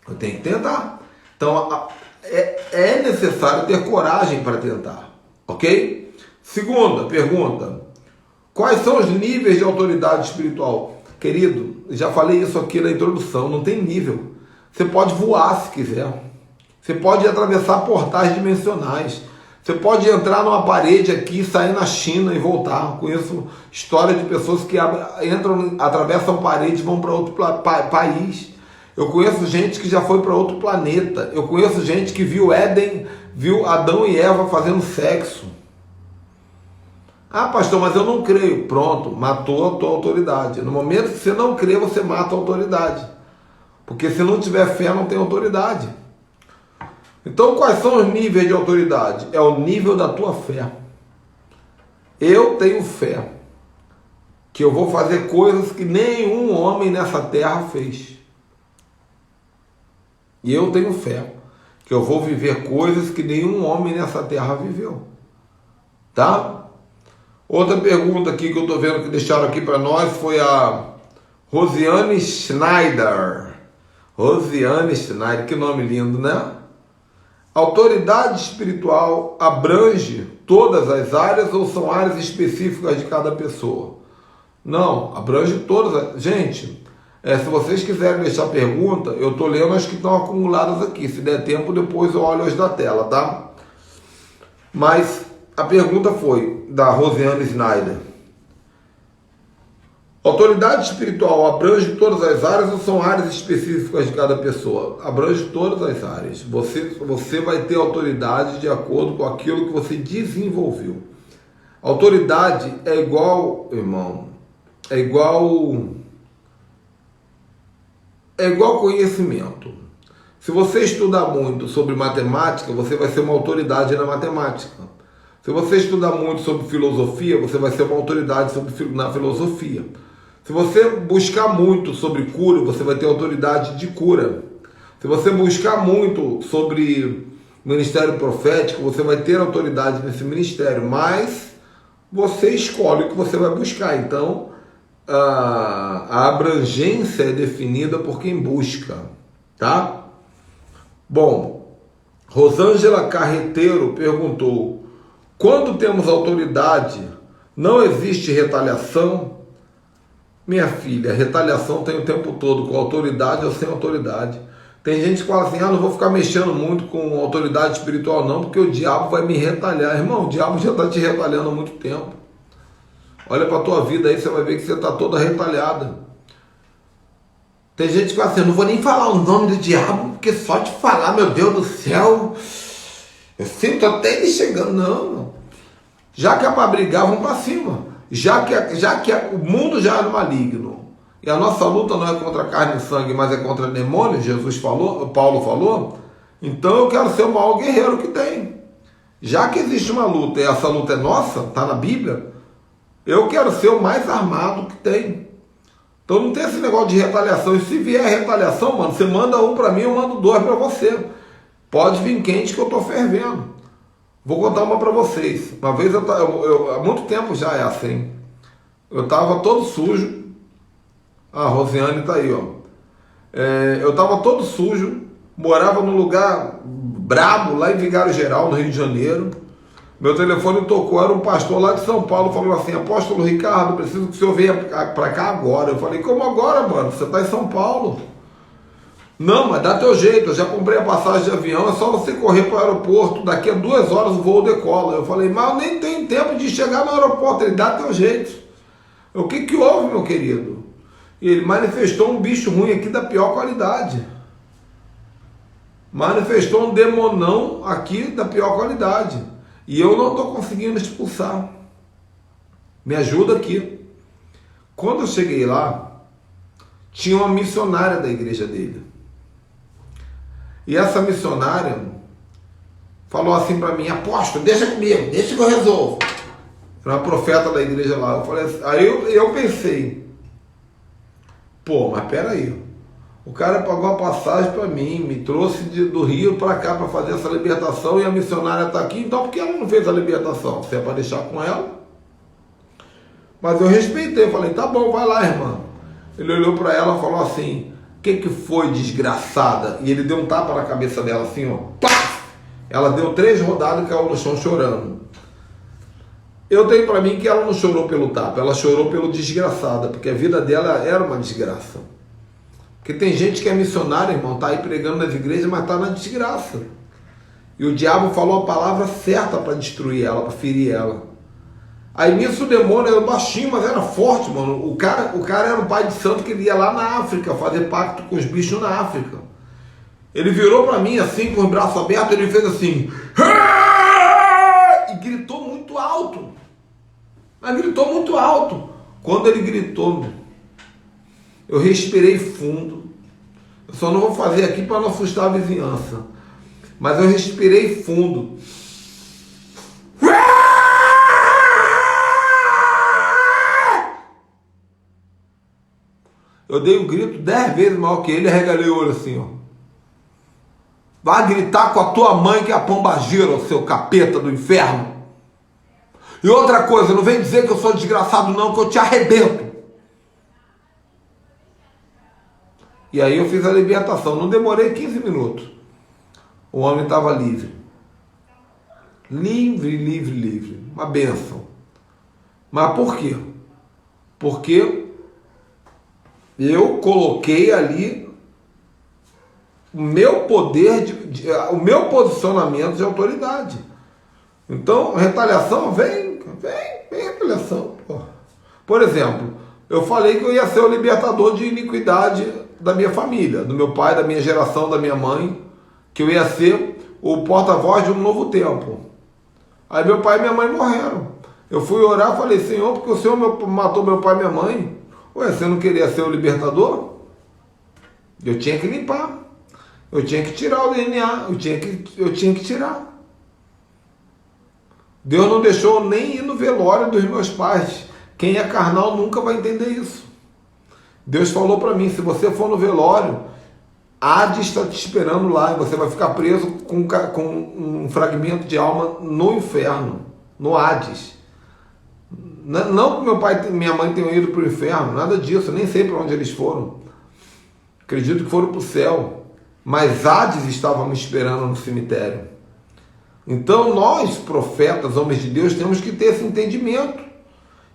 Eu tenho que tentar. Então, é necessário ter coragem para tentar. Ok? Segunda pergunta. Quais são os níveis de autoridade espiritual? Querido, já falei isso aqui na introdução. Não tem nível. Você pode voar se quiser. Você pode atravessar portais dimensionais. Você pode entrar numa parede aqui, sair na China e voltar. Conheço história de pessoas que entram, atravessam paredes e vão para outro país. Eu conheço gente que já foi para outro planeta. Eu conheço gente que viu Adão e Eva fazendo sexo. Ah, pastor, mas eu não creio. Pronto, matou a tua autoridade. No momento que você não crê, você mata a autoridade. Porque se não tiver fé, não tem autoridade. Então, quais são os níveis de autoridade? É o nível da tua fé. Eu tenho fé que eu vou fazer coisas que nenhum homem nessa terra fez. E eu tenho fé que eu vou viver coisas que nenhum homem nessa terra viveu. Tá? Outra pergunta aqui que eu estou vendo que deixaram aqui para nós foi a Rosiane Schneider. Rosiane Schneider, que nome lindo, né? Autoridade espiritual abrange todas as áreas ou são áreas específicas de cada pessoa? Não, abrange todas. Gente, se vocês quiserem deixar pergunta, eu estou lendo as que estão acumuladas aqui. Se der tempo, depois eu olho as da tela, tá? Mas a pergunta foi da Rosiane Schneider. Autoridade espiritual abrange todas as áreas ou são áreas específicas de cada pessoa? Abrange todas as áreas. Você vai ter autoridade de acordo com aquilo que você desenvolveu. Autoridade é igual, irmão, é igual conhecimento. Se você estudar muito sobre matemática, você vai ser uma autoridade na matemática. Se você estudar muito sobre filosofia, você vai ser uma autoridade na filosofia. Se você buscar muito sobre cura, você vai ter autoridade de cura. Se você buscar muito sobre ministério profético, você vai ter autoridade nesse ministério, mas você escolhe o que você vai buscar. Então, a abrangência é definida por quem busca, tá? Bom, Rosângela Carreteiro perguntou: quando temos autoridade, não existe retaliação? Minha filha, retaliação tem o tempo todo, com autoridade ou sem autoridade. Tem gente que fala assim: não vou ficar mexendo muito com autoridade espiritual não, porque o diabo vai me retalhar. Irmão, o diabo já está te retalhando há muito tempo. Olha para a tua vida aí, você vai ver que você está toda retalhada. Tem gente que fala assim: eu não vou nem falar o nome do diabo, porque só de falar, meu Deus do céu, eu sinto até ele chegando. Não. Já que é para brigar, vamos para cima. Já que o mundo já é maligno, e a nossa luta não é contra carne e sangue, mas é contra demônios, Paulo falou, então eu quero ser o maior guerreiro que tem. Já que existe uma luta, e essa luta é nossa, está na Bíblia, eu quero ser o mais armado que tem. Então não tem esse negócio de retaliação. E se vier retaliação, mano, você manda um para mim, eu mando 2 para você. Pode vir quente que eu estou fervendo. Vou contar uma para vocês. Uma vez, há muito tempo já é assim. Eu estava todo sujo. A Rosiane está aí, ó. Eu estava todo sujo. Morava num lugar brabo, lá em Vigário Geral, no Rio de Janeiro. Meu telefone tocou, era um pastor lá de São Paulo, falou assim: apóstolo Ricardo, preciso que o senhor venha para cá agora. Eu falei: como agora, mano? Você está em São Paulo. Não, mas dá teu jeito, eu já comprei a passagem de avião, é só você correr para o aeroporto, daqui a 2 horas o voo decola. Eu falei: mas eu nem tenho tempo de chegar no aeroporto. Ele: dá teu jeito. O que houve, meu querido? E ele manifestou um bicho ruim aqui da pior qualidade. Manifestou um demonão aqui da pior qualidade. E eu não estou conseguindo expulsar. Me ajuda aqui. Quando eu cheguei lá, tinha uma missionária da igreja dele. E essa missionária falou assim para mim: apóstolo, deixa comigo, deixa que eu resolvo. Era uma profeta da igreja lá. Eu falei assim, aí eu pensei: pô, mas peraí, o cara pagou a passagem para mim, me trouxe do Rio para cá para fazer essa libertação, e a missionária está aqui, então por que ela não fez a libertação? Se é para deixar com ela? Mas eu respeitei, falei: tá bom, vai lá, irmã. Ele olhou para ela e falou assim: o que foi, desgraçada? E ele deu um tapa na cabeça dela assim, ó. Pá! Ela deu 3 rodadas e caiu no chão chorando. Eu tenho para mim que ela não chorou pelo tapa, ela chorou pelo desgraçada, porque a vida dela era uma desgraça. Porque tem gente que é missionária, irmão, tá aí pregando nas igrejas, mas tá na desgraça. E o diabo falou a palavra certa para destruir ela, para ferir ela. Aí nisso o demônio era baixinho, mas era forte, mano. O cara era um pai de santo que ele ia lá na África fazer pacto com os bichos na África. Ele virou para mim assim, com os braços abertos, ele fez assim, e gritou muito alto. Mas gritou muito alto. Quando ele gritou, eu respirei fundo. Eu só não vou fazer aqui para não assustar a vizinhança. Mas eu respirei fundo. Eu dei um grito 10 vezes maior que ele e arregalei o olho assim, ó. Vai gritar com a tua mãe que é a pombagira, seu capeta do inferno. E outra coisa, não vem dizer que eu sou desgraçado não, que eu te arrebento. E aí eu fiz a libertação, não demorei 15 minutos. O homem estava livre. Livre. Uma bênção. Mas por quê? Porque eu coloquei ali o meu poder, o meu posicionamento de autoridade. Então, retaliação, vem retaliação. Porra. Por exemplo, eu falei que eu ia ser o libertador de iniquidade da minha família, do meu pai, da minha geração, da minha mãe, que eu ia ser o porta-voz de um novo tempo. Aí meu pai e minha mãe morreram. Eu fui orar e falei: Senhor, porque o Senhor matou meu pai e minha mãe. Ué, você não queria ser o libertador? Eu tinha que limpar. Eu tinha que tirar o DNA. Eu tinha que tirar. Deus não deixou eu nem ir no velório dos meus pais. Quem é carnal nunca vai entender isso. Deus falou para mim, se você for no velório, Hades está te esperando lá e você vai ficar preso com um fragmento de alma no inferno, no Hades. Não que meu pai e minha mãe tenham ido para o inferno, nada disso, eu nem sei para onde eles foram. Acredito que foram para o céu, mas Hades estava me esperando no cemitério. Então nós, profetas, homens de Deus, temos que ter esse entendimento.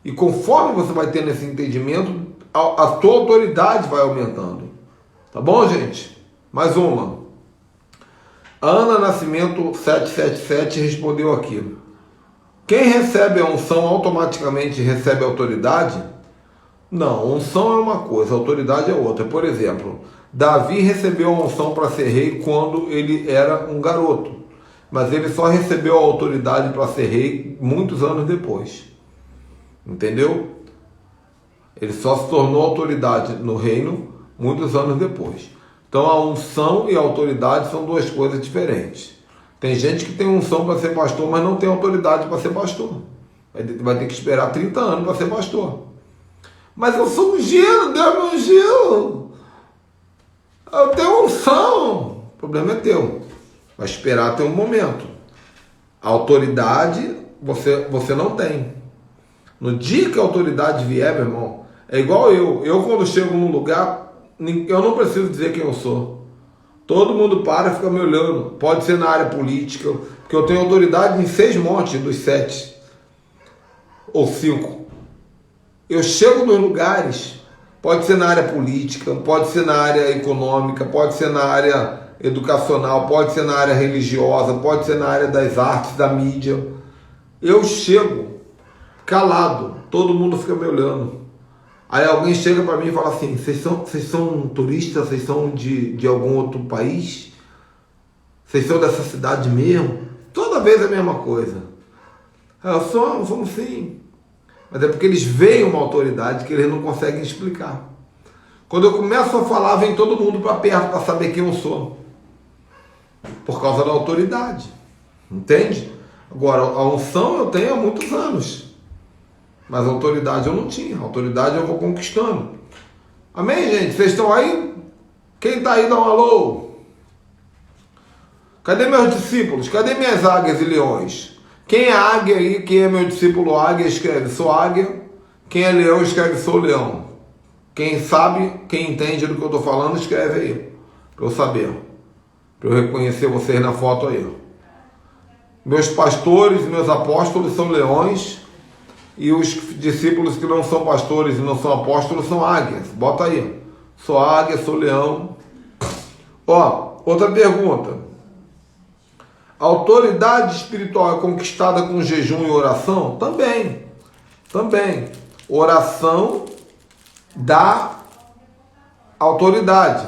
E conforme você vai tendo esse entendimento, a tua autoridade vai aumentando. Tá bom, gente? Mais uma. A Ana Nascimento 777 respondeu aqui. Quem recebe a unção automaticamente recebe autoridade? Não, unção é uma coisa, autoridade é outra. Por exemplo, Davi recebeu a unção para ser rei quando ele era um garoto. Mas ele só recebeu a autoridade para ser rei muitos anos depois. Entendeu? Ele só se tornou autoridade no reino muitos anos depois. Então a unção e a autoridade são duas coisas diferentes. Tem gente que tem unção para ser pastor, mas não tem autoridade para ser pastor. Vai ter que esperar 30 anos para ser pastor. Mas eu sou ungido, Deus me ungiu. Eu tenho unção. O problema é teu. Vai esperar até um momento. A autoridade você não tem. No dia que a autoridade vier, meu irmão, é igual eu. Eu quando chego num lugar, eu não preciso dizer quem eu sou. Todo mundo para e fica me olhando. Pode ser na área política, porque eu tenho autoridade em 6 montes dos 7. Ou 5. Eu chego nos lugares, pode ser na área política, pode ser na área econômica, pode ser na área educacional, pode ser na área religiosa, pode ser na área das artes, da mídia. Eu chego calado, todo mundo fica me olhando. Aí alguém chega para mim e fala assim, vocês são turistas, vocês são de algum outro país? Vocês são dessa cidade mesmo? Toda vez é a mesma coisa. Somos sim. Mas é porque eles veem uma autoridade que eles não conseguem explicar. Quando eu começo a falar, vem todo mundo para perto para saber quem eu sou. Por causa da autoridade. Entende? Agora, a unção eu tenho há muitos anos. Mas a autoridade eu não tinha. A autoridade eu vou conquistando. Amém, gente? Vocês estão aí? Quem está aí, dá um alô. Cadê meus discípulos? Cadê minhas águias e leões? Quem é águia aí? Quem é meu discípulo águia? Escreve, sou águia. Quem é leão? Escreve, sou leão. Quem sabe, quem entende do que eu estou falando, escreve aí. Para eu saber. Para eu reconhecer vocês na foto aí. Meus pastores e meus apóstolos são leões. E os discípulos que não são pastores e não são apóstolos são águias. Bota aí. Sou águia, sou leão. Ó, outra pergunta. A autoridade espiritual é conquistada com jejum e oração? Também. Também. Oração dá autoridade.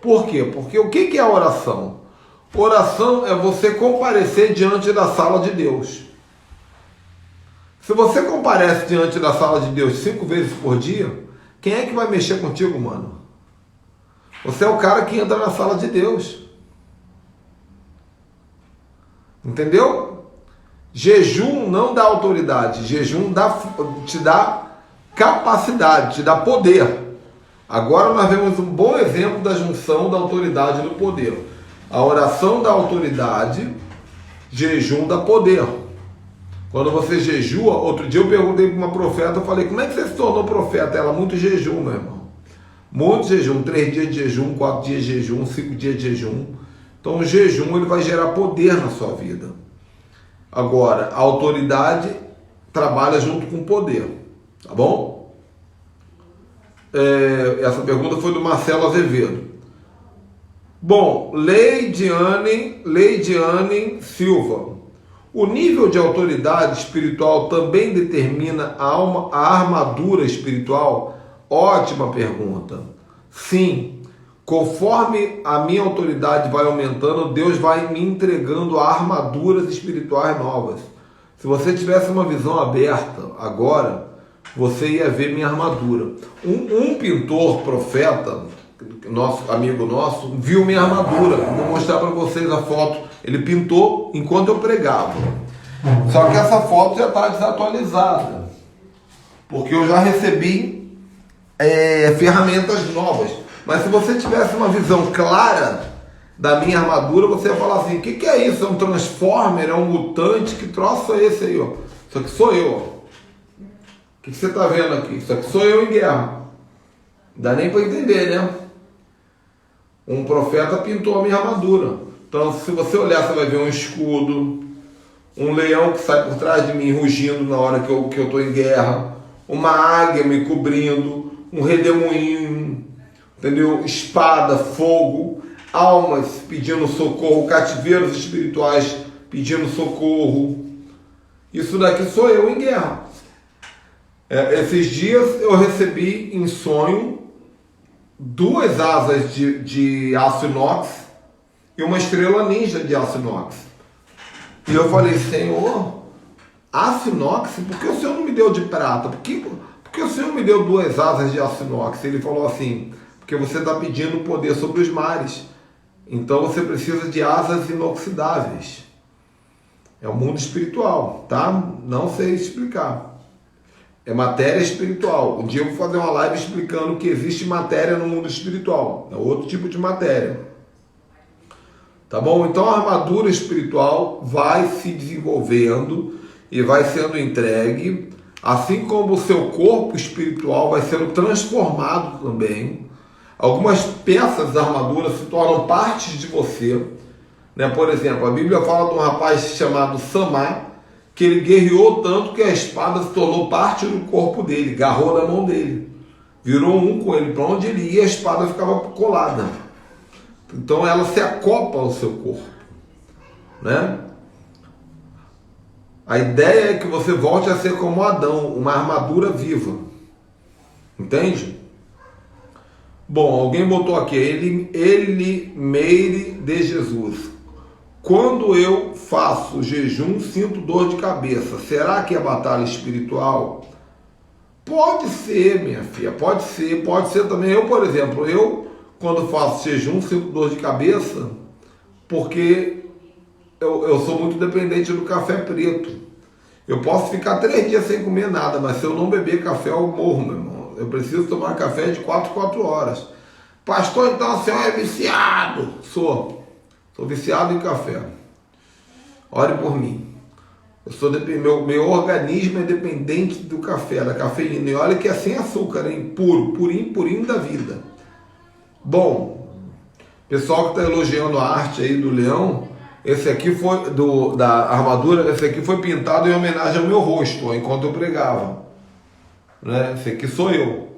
Por quê? Porque o que é a oração? Oração é você comparecer diante da sala de Deus. Se você comparece diante da sala de Deus 5 vezes por dia, quem é que vai mexer contigo, mano? Você é o cara que entra na sala de Deus. Entendeu? Jejum não dá autoridade. Jejum te dá capacidade, te dá poder. Agora nós vemos um bom exemplo da junção da autoridade e do poder. A oração dá autoridade, jejum dá poder. Quando você jejua, outro dia eu perguntei para uma profeta, eu falei, como é que você se tornou profeta? Ela, muito jejum, meu irmão. Muito jejum, 3 dias de jejum, 4 dias de jejum, 5 dias de jejum. Então o jejum ele vai gerar poder na sua vida. Agora, a autoridade trabalha junto com o poder. Tá bom? Essa pergunta foi do Marcelo Azevedo. Bom, Leidiane Silva. O nível de autoridade espiritual também determina a armadura espiritual? Ótima pergunta. Sim, conforme a minha autoridade vai aumentando, Deus vai me entregando armaduras espirituais novas. Se você tivesse uma visão aberta agora, você ia ver minha armadura. Um pintor, profeta, amigo nosso, viu minha armadura. Vou mostrar para vocês a foto. Ele pintou enquanto eu pregava. Só que essa foto já está desatualizada, porque eu já recebi ferramentas novas. Mas se você tivesse uma visão clara da minha armadura, você ia falar assim: o que é isso? É um Transformer? É um mutante? Que troço é esse aí? Ó? Isso aqui sou eu. Ó. O que você está vendo aqui? Isso aqui sou eu em guerra. Não dá nem para entender, né? Um profeta pintou a minha armadura. Então, se você olhar, você vai ver um escudo, um leão que sai por trás de mim rugindo na hora que eu estou em guerra, uma águia me cobrindo, um redemoinho, entendeu? Espada, fogo, almas pedindo socorro, cativeiros espirituais pedindo socorro. Isso daqui sou eu em guerra. Esses dias eu recebi em sonho 2 asas de aço inox e uma estrela ninja de aço inox. E eu falei: Senhor, aço inox? Por que o Senhor não me deu de prata? Por que o Senhor me deu 2 asas de aço inox? Ele falou assim: porque você está pedindo poder sobre os mares. Então você precisa de asas inoxidáveis. É o mundo espiritual, tá? Não sei explicar. É matéria espiritual. Um dia eu vou fazer uma live explicando que existe matéria no mundo espiritual. É outro tipo de matéria. Tá bom? Então a armadura espiritual vai se desenvolvendo e vai sendo entregue, assim como o seu corpo espiritual vai sendo transformado também. Algumas peças da armadura se tornam partes de você. Né? Por exemplo, a Bíblia fala de um rapaz chamado Samá, que ele guerreou tanto que a espada se tornou parte do corpo dele, agarrou na mão dele, virou um com ele. Para onde ele ia, a espada ficava colada. Então ela se acopla ao seu corpo, né? A ideia é que você volte a ser como Adão, uma armadura viva, entende? Bom, alguém botou aqui: ele Meire de Jesus. Quando eu faço jejum, sinto dor de cabeça. Será que é batalha espiritual? Pode ser, minha filha, pode ser também. Eu, por exemplo, quando faço jejum, sinto dor de cabeça, porque eu sou muito dependente do café preto. Eu posso ficar 3 dias sem comer nada, mas se eu não beber café, eu morro, meu irmão. Eu preciso tomar café de 4 horas. Pastor, então o senhor é viciado? Sou viciado em café. Ore por mim. Meu organismo é dependente do café, da cafeína. E olha que é sem açúcar, hein? Purinho da vida. Bom, pessoal que está elogiando a arte aí do leão, esse aqui foi da armadura, esse aqui foi pintado em homenagem ao meu rosto, enquanto eu pregava. Né? Esse aqui sou eu.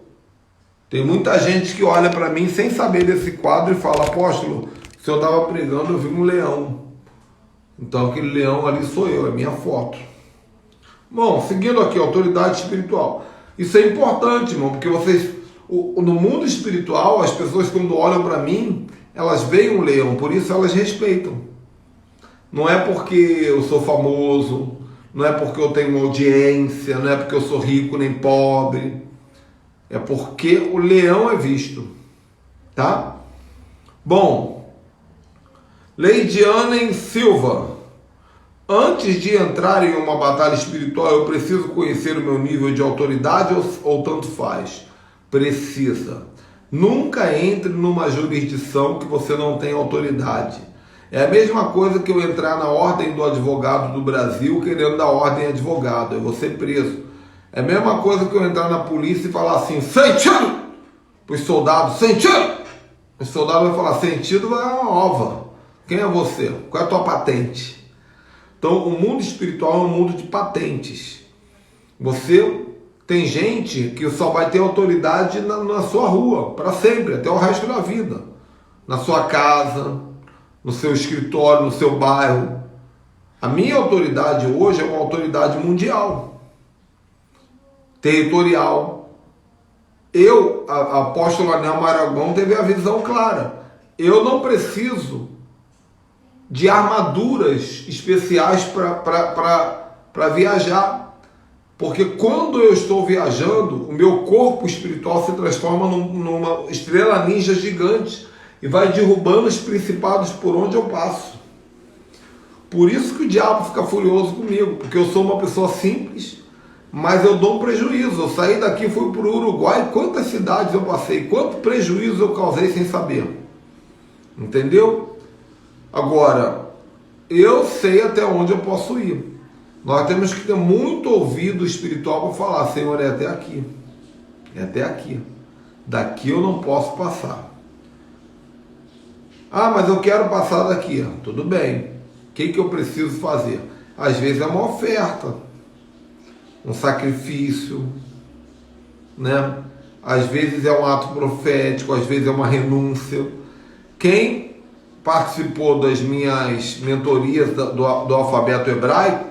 Tem muita gente que olha para mim sem saber desse quadro e fala: apóstolo, se eu estava pregando, eu vi um leão. Então aquele leão ali sou eu, é minha foto. Bom, seguindo aqui, autoridade espiritual. Isso é importante, irmão, porque no mundo espiritual, as pessoas quando olham para mim, elas veem um leão, por isso elas respeitam. Não é porque eu sou famoso, não é porque eu tenho uma audiência, não é porque eu sou rico nem pobre. É porque o leão é visto, tá? Bom, Leidiane Silva: antes de entrar em uma batalha espiritual, eu preciso conhecer o meu nível de autoridade ou tanto faz? Precisa. Nunca entre numa jurisdição que você não tem autoridade. É a mesma coisa que eu entrar na ordem do advogado do Brasil querendo dar ordem a advogado, eu vou ser preso. É a mesma coisa que eu entrar na polícia e falar assim: sentido! Para os soldados: sentido! O soldado vai falar: sentido, vai uma ova. Quem é você? Qual é a tua patente? Então, o mundo espiritual é um mundo de patentes. Você tem gente que só vai ter autoridade na sua rua, para sempre, até o resto da vida. Na sua casa, no seu escritório, no seu bairro. A minha autoridade hoje é uma autoridade mundial, territorial. A apóstola Nelma Aragão teve a visão clara. Eu não preciso de armaduras especiais para viajar. Porque quando eu estou viajando, o meu corpo espiritual se transforma numa estrela ninja gigante e vai derrubando os principados por onde eu passo. Por isso que o diabo fica furioso comigo, porque eu sou uma pessoa simples, mas eu dou um prejuízo. Eu saí daqui, fui para o Uruguai, quantas cidades eu passei, quanto prejuízo eu causei sem saber. Entendeu? Agora, eu sei até onde eu posso ir. Nós temos que ter muito ouvido espiritual para falar, Senhor, é até aqui. É até aqui. Daqui eu não posso passar. Ah, mas eu quero passar daqui. Tudo bem. O que eu preciso fazer? Às vezes é uma oferta, um sacrifício, né? Às vezes é um ato profético, às vezes é uma renúncia. Quem participou das minhas mentorias do alfabeto hebraico,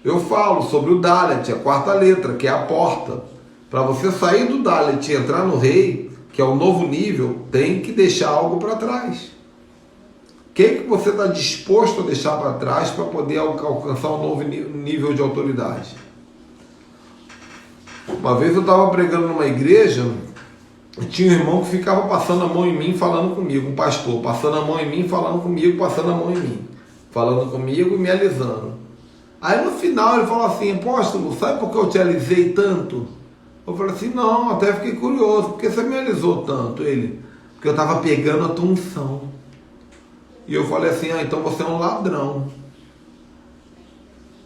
eu falo sobre o Dalet, a quarta letra, que é a porta. Para você sair do Dalet e entrar no rei, que é o novo nível, tem que deixar algo para trás. O que você está disposto a deixar para trás para poder alcançar um novo nível de autoridade? Uma vez eu estava pregando numa igreja e tinha um irmão que ficava passando a mão em mim, falando comigo, um pastor, passando a mão em mim, falando comigo, passando a mão em mim, falando comigo e me alisando. Aí no final ele falou assim, apóstolo, sabe por que eu te alisei tanto? Eu falei assim, não, até fiquei curioso, porque você me alisou tanto? Ele, porque eu estava pegando a tua unção. E eu falei assim, então você é um ladrão.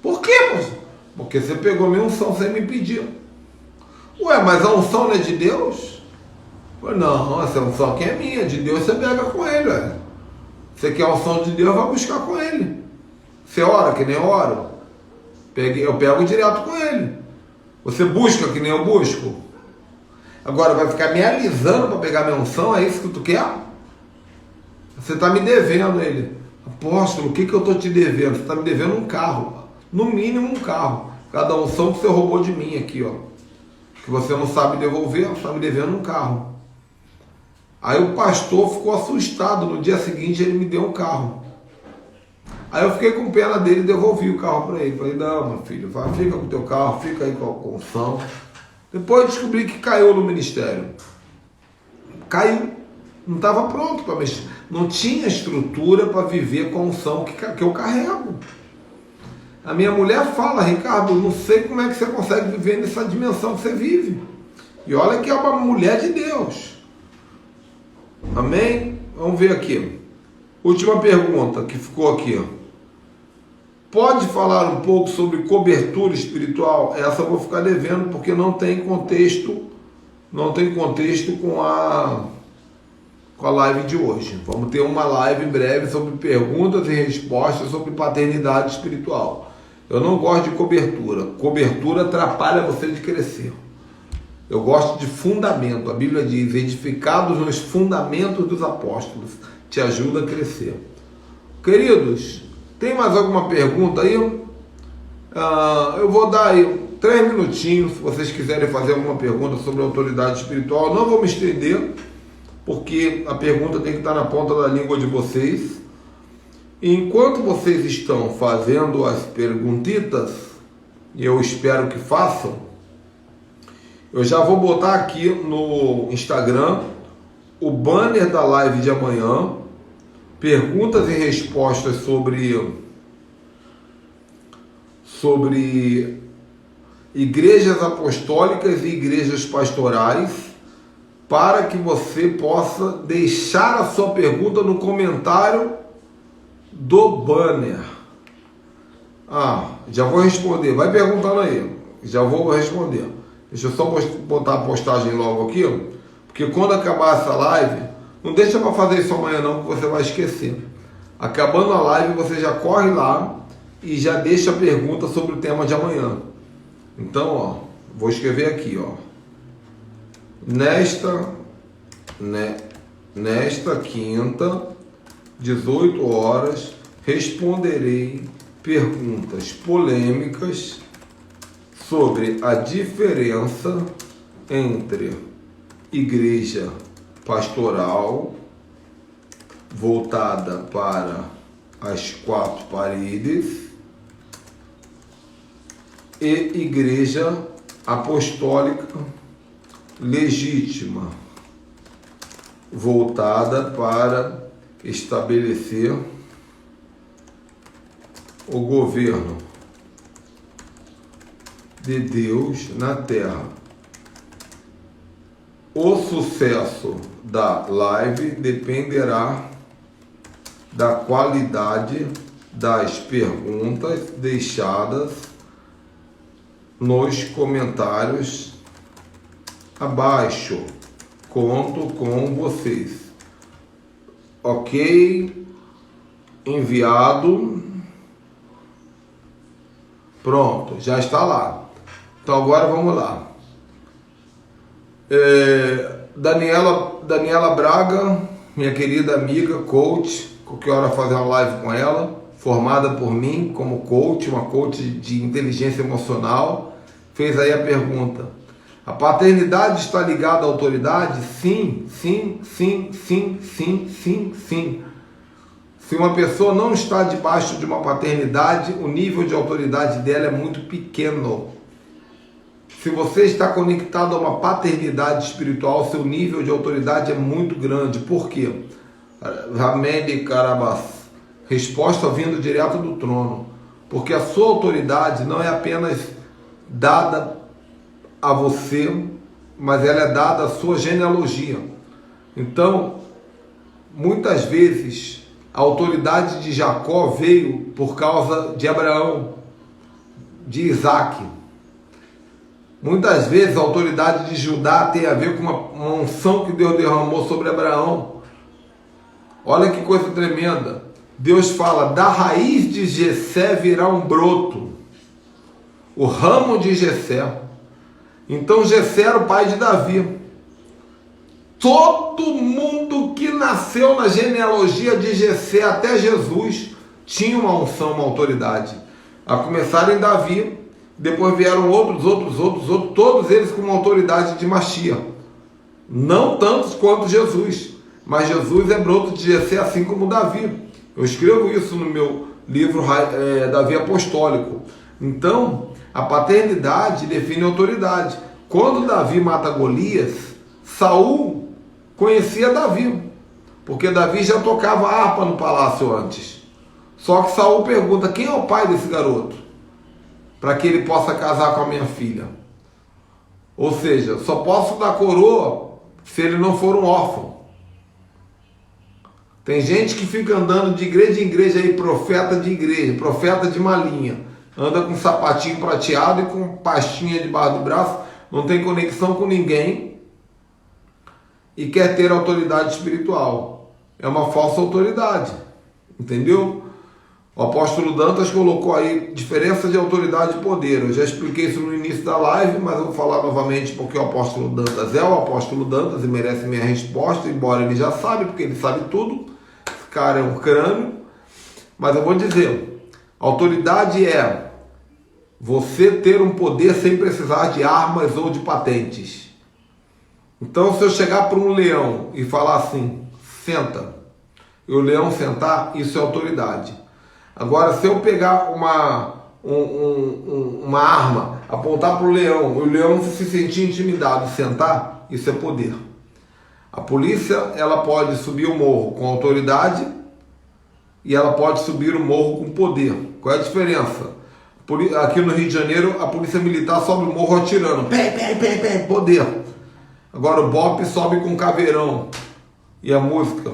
Por quê, moço? Porque você pegou minha unção sem me pedir. Ué, mas a unção não é de Deus? Eu falei, não, essa unção aqui é minha, de Deus você pega com ele, ué. Você quer a unção de Deus, vai buscar com ele. Você ora que nem eu oro? Eu pego direto com ele. Você busca que nem eu busco? Agora vai ficar me alisando para pegar minha unção? É isso que tu quer? Você está me devendo. Ele, apóstolo, o que eu estou te devendo? Você está me devendo um carro, no mínimo um carro. Cada unção que você roubou de mim aqui, ó, que você não sabe devolver, você está me devendo um carro. Aí o pastor ficou assustado. No dia seguinte ele me deu um carro. Aí eu fiquei com pena dele e devolvi o carro para ele. Falei, não, meu filho, fica com o teu carro, fica aí com a unção. Depois descobri que caiu no ministério. Caiu. Não estava pronto para mexer. Não tinha estrutura para viver com a unção que eu carrego. A minha mulher fala, Ricardo, não sei como é que você consegue viver nessa dimensão que você vive. E olha que é uma mulher de Deus. Amém? Vamos ver aqui. Última pergunta que ficou aqui. Pode falar um pouco sobre cobertura espiritual? Essa eu vou ficar devendo porque não tem contexto com a live de hoje. Vamos ter uma live em breve sobre perguntas e respostas sobre paternidade espiritual. Eu não gosto de cobertura. Cobertura atrapalha você de crescer. Eu gosto de fundamento. A Bíblia diz, edificados nos fundamentos dos apóstolos, te ajuda a crescer. Queridos, tem mais alguma pergunta aí? Eu vou dar aí 3 minutinhos, se vocês quiserem fazer alguma pergunta sobre a autoridade espiritual. Não vou me estender, porque a pergunta tem que estar na ponta da língua de vocês. E enquanto vocês estão fazendo as perguntitas, e eu espero que façam, eu já vou botar aqui no Instagram o banner da live de amanhã, perguntas e respostas sobre igrejas apostólicas e igrejas pastorais, para que você possa deixar a sua pergunta no comentário do banner. Já vou responder. Vai perguntando aí. Já vou responder. Deixa eu só botar a postagem logo aqui, porque quando acabar essa live, não deixa para fazer isso amanhã não, que você vai esquecer. Acabando a live, você já corre lá e já deixa a pergunta sobre o tema de amanhã. Então, vou escrever aqui, Nesta quinta, 18 horas, responderei perguntas polêmicas sobre a diferença entre igreja pastoral voltada para as 4 paredes e igreja apostólica legítima voltada para estabelecer o governo de Deus na terra. O sucesso da live dependerá da qualidade das perguntas deixadas nos comentários abaixo. Conto com vocês. Ok, enviado. Pronto, já está lá. Então agora vamos lá. Daniela Braga, minha querida amiga, coach, qualquer hora fazer uma live com ela, formada por mim como coach, uma coach de inteligência emocional, fez aí a pergunta: a paternidade está ligada à autoridade? Sim, sim, sim, sim, sim, sim, sim. Se uma pessoa não está debaixo de uma paternidade, o nível de autoridade dela é muito pequeno. Se você está conectado a uma paternidade espiritual, seu nível de autoridade é muito grande. Por quê? Ramede Karabas. Resposta vindo direto do trono. Porque a sua autoridade não é apenas dada a você, mas ela é dada à sua genealogia. Então, muitas vezes, a autoridade de Jacó veio por causa de Abraão, de Isaac. Muitas vezes a autoridade de Judá tem a ver com uma unção que Deus derramou sobre Abraão. Olha que coisa tremenda. Deus fala: da raiz de Jessé virá um broto, o ramo de Jessé. Então Jessé era o pai de Davi. Todo mundo que nasceu na genealogia de Jessé até Jesus tinha uma unção, uma autoridade. A começar em Davi, depois vieram outros, todos eles com uma autoridade de Mashiach. Não tantos quanto Jesus, mas Jesus é broto de Jessé, assim como Davi. Eu escrevo isso no meu livro Davi Apostólico. Então, a paternidade define a autoridade. Quando Davi mata Golias, Saul conhecia Davi, porque Davi já tocava harpa no palácio antes. Só que Saul pergunta: quem é o pai desse garoto? Para que ele possa casar com a minha filha. Ou seja, só posso dar coroa se ele não for um órfão. Tem gente que fica andando de igreja em igreja aí, profeta de igreja, profeta de malinha, anda com sapatinho prateado e com pastinha debaixo do braço, não tem conexão com ninguém e quer ter autoridade espiritual. É uma falsa autoridade, entendeu? O apóstolo Dantas colocou aí diferença de autoridade e poder. Eu já expliquei isso no início da live, mas eu vou falar novamente porque o apóstolo Dantas é o apóstolo Dantas e merece minha resposta, embora ele já sabe, porque ele sabe tudo. Esse cara é um crânio. Mas eu vou dizer, autoridade é você ter um poder sem precisar de armas ou de patentes. Então, se eu chegar para um leão e falar assim: senta, e o leão sentar, isso é autoridade. Agora, se eu pegar uma arma, apontar para o leão se sentir intimidado e sentar, isso é poder. A polícia, ela pode subir o morro com autoridade e ela pode subir o morro com poder. Qual é a diferença? Aqui no Rio de Janeiro, a polícia militar sobe o morro atirando. Pé, poder. Agora o BOPE sobe com caveirão. E a música: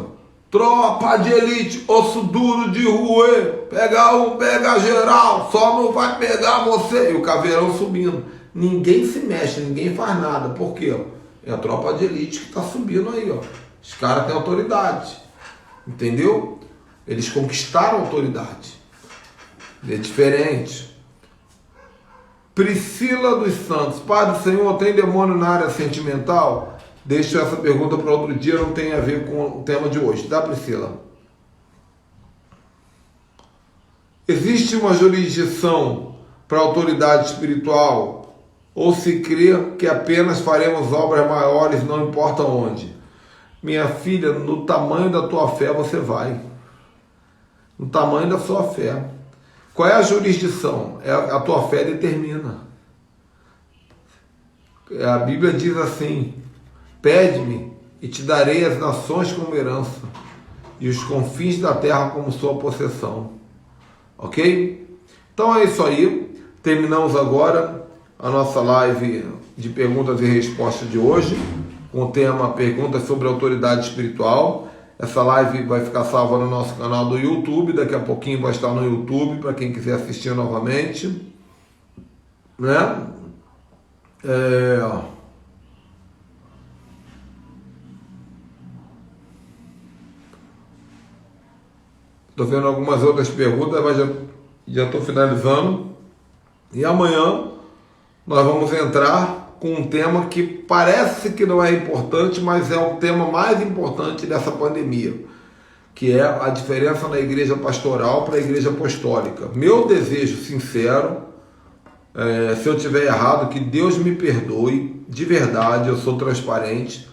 tropa de elite, osso duro de roer, pega um, pega geral, só não vai pegar você. E o caveirão subindo. Ninguém se mexe, ninguém faz nada. Por quê? É a tropa de elite que está subindo aí, ó. Os caras têm autoridade. Entendeu? Eles conquistaram a autoridade. É diferente. Priscila dos Santos: Pai do Senhor, tem demônio na área sentimental? Deixo essa pergunta para outro dia, não tem a ver com o tema de hoje, tá, Priscila? Existe uma jurisdição para a autoridade espiritual? Ou se crê que apenas faremos obras maiores, não importa onde? Minha filha, no tamanho da tua fé você vai. No tamanho da sua fé. Qual é a jurisdição? A tua fé determina. A Bíblia diz assim: pede-me e te darei as nações como herança e os confins da terra como sua possessão. Ok? Então é isso aí. Terminamos agora a nossa live de perguntas e respostas de hoje, com o tema Perguntas sobre Autoridade Espiritual. Essa live vai ficar salva no nosso canal do YouTube, daqui a pouquinho vai estar no YouTube, para quem quiser assistir novamente. Né? Estou vendo algumas outras perguntas, mas já estou finalizando. E amanhã nós vamos entrar com um tema que parece que não é importante, mas é o tema mais importante dessa pandemia, que é a diferença da igreja pastoral para a igreja apostólica. Meu desejo sincero, se eu estiver errado, que Deus me perdoe, de verdade, eu sou transparente.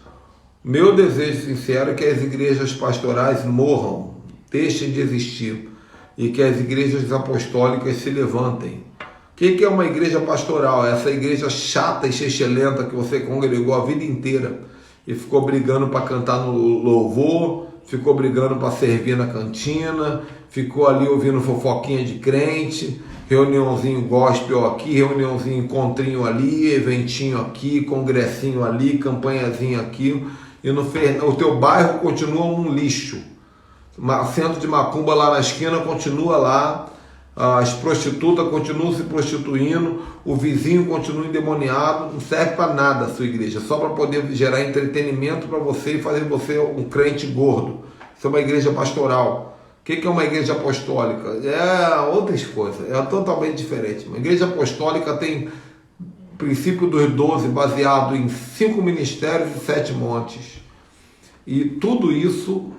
Meu desejo sincero é que as igrejas pastorais morram, deixem de existir, e que as igrejas apostólicas se levantem. O que é uma igreja pastoral? Essa igreja chata e chechelenta que você congregou a vida inteira e ficou brigando para cantar no louvor, ficou brigando para servir na cantina, ficou ali ouvindo fofoquinha de crente, reuniãozinho gospel aqui, reuniãozinho encontrinho ali, eventinho aqui, congressinho ali, campanhazinha aqui, e o teu bairro continua um lixo. Centro de macumba lá na esquina continua lá, as prostitutas continuam se prostituindo, o vizinho continua endemoniado, não serve para nada a sua igreja, só para poder gerar entretenimento para você e fazer você um crente gordo. Isso é uma igreja pastoral. O que é uma igreja apostólica? É outras coisas, é totalmente diferente. Uma igreja apostólica tem o princípio dos 12 baseado em 5 ministérios e 7 montes. E tudo isso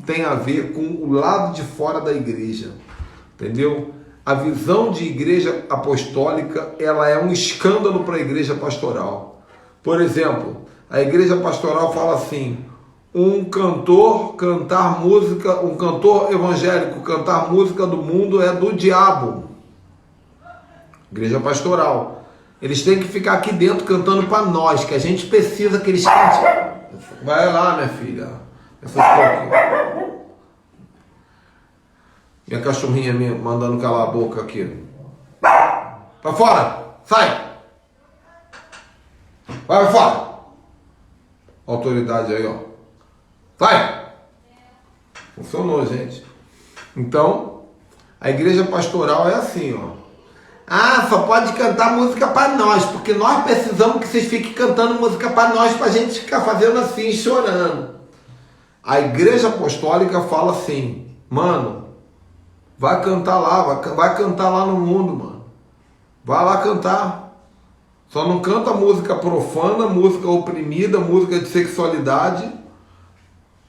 tem a ver com o lado de fora da igreja, entendeu? A visão de igreja apostólica, ela é um escândalo para a igreja pastoral. Por exemplo, a igreja pastoral fala assim: um cantor evangélico cantar música do mundo é do diabo. Igreja pastoral. Eles têm que ficar aqui dentro cantando para nós, que a gente precisa que eles cantem. Vai lá, minha filha. Minha cachorrinha me mandando calar a boca aqui. Pra fora! Sai! Vai pra fora! Autoridade aí, ó. Sai! Funcionou, gente. Então, a igreja pastoral é assim, ó. Ah, só pode cantar música para nós, porque nós precisamos que vocês fiquem cantando música para nós, para a gente ficar fazendo assim, chorando. A igreja apostólica fala assim: mano, vai cantar lá, vai cantar lá no mundo, mano. Vai lá cantar. Só não canta música profana, música oprimida, música de sexualidade.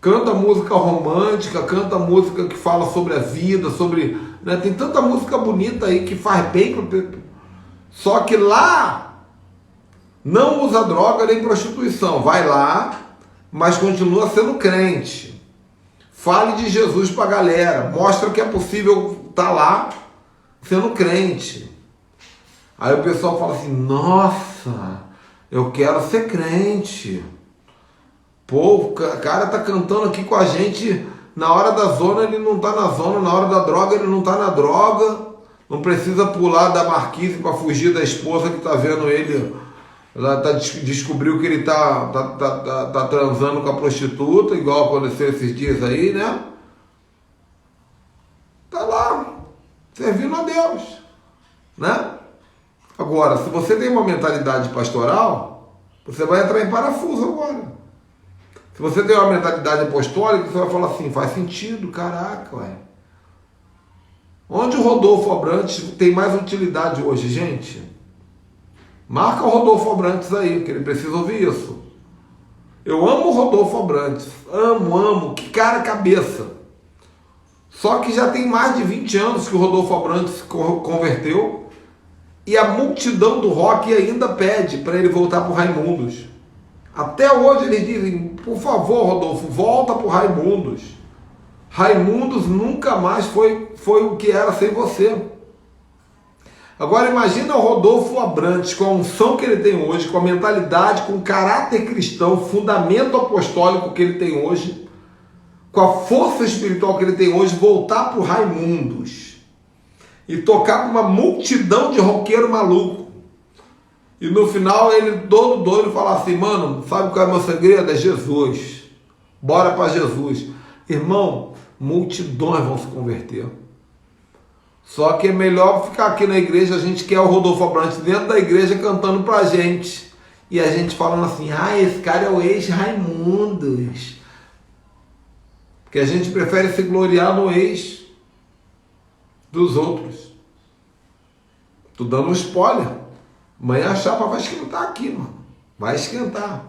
Canta música romântica, canta música que fala sobre a vida, sobre... Né? Tem tanta música bonita aí que faz bem pro... Só que lá não usa droga nem prostituição. Vai lá, mas continua sendo crente. Fale de Jesus pra galera. Mostra que é possível estar lá sendo crente. Aí o pessoal fala assim: nossa, eu quero ser crente. Pô, o cara tá cantando aqui com a gente, na hora da zona ele não tá na zona, na hora da droga ele não tá na droga, não precisa pular da marquise para fugir da esposa que tá vendo ele, ela descobriu que ele tá transando com a prostituta, igual aconteceu esses dias aí, né? Tá lá, servindo a Deus, né? Agora, se você tem uma mentalidade pastoral, você vai entrar em parafuso agora. Se você tem uma mentalidade apostólica, você vai falar assim: faz sentido, caraca, ué. Onde o Rodolfo Abrantes tem mais utilidade hoje, gente? Marca o Rodolfo Abrantes aí, que ele precisa ouvir isso. Eu amo o Rodolfo Abrantes, amo, que cara cabeça. Só que já tem mais de 20 anos que o Rodolfo Abrantes converteu, e a multidão do rock ainda pede para ele voltar para o Raimundos. Até hoje eles dizem: por favor, Rodolfo, volta para o Raimundos. Raimundos nunca mais foi o que era sem você. Agora imagina o Rodolfo Abrantes com a unção que ele tem hoje, com a mentalidade, com o caráter cristão, fundamento apostólico que ele tem hoje, com a força espiritual que ele tem hoje, voltar para o Raimundos. e tocar para uma multidão de roqueiro maluco. E no final ele todo doido fala assim, mano, sabe qual é o meu segredo? É Jesus. Bora para Jesus. Irmão, multidões vão se converter. Só que é melhor ficar aqui na igreja, a gente quer o Rodolfo Abrantes dentro da igreja cantando pra gente. E a gente falando assim, esse cara é o ex-Raimundos. Porque a gente prefere se gloriar no ex dos outros. Tô dando um spoiler. Amanhã a chapa vai esquentar aqui, mano. Vai esquentar.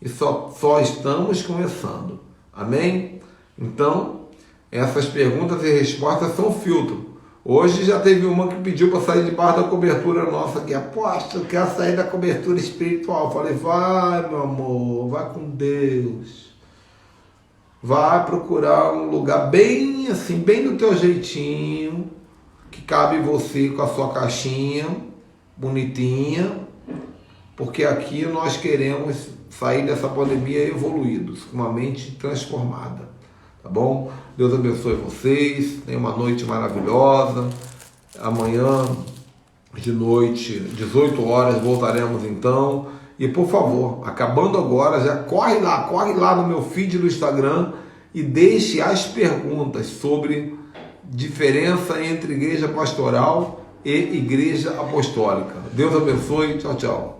E só estamos começando. Amém? Então, essas perguntas e respostas são filtro. Hoje já teve uma que pediu para sair debaixo da cobertura nossa aqui. Apóstolo, eu quero sair da cobertura espiritual. Falei, vai, meu amor, vai com Deus. Vai procurar um lugar bem assim, bem do teu jeitinho, que cabe você com a sua caixinha, bonitinha, porque aqui nós queremos sair dessa pandemia evoluídos, com uma mente transformada. Tá bom? Deus abençoe vocês. Tenham uma noite maravilhosa. Amanhã de noite, 18 horas, voltaremos então. E por favor, acabando agora, já corre lá no meu feed do Instagram e deixe as perguntas sobre diferença entre igreja pastoral e igreja apostólica. Deus abençoe. Tchau, tchau.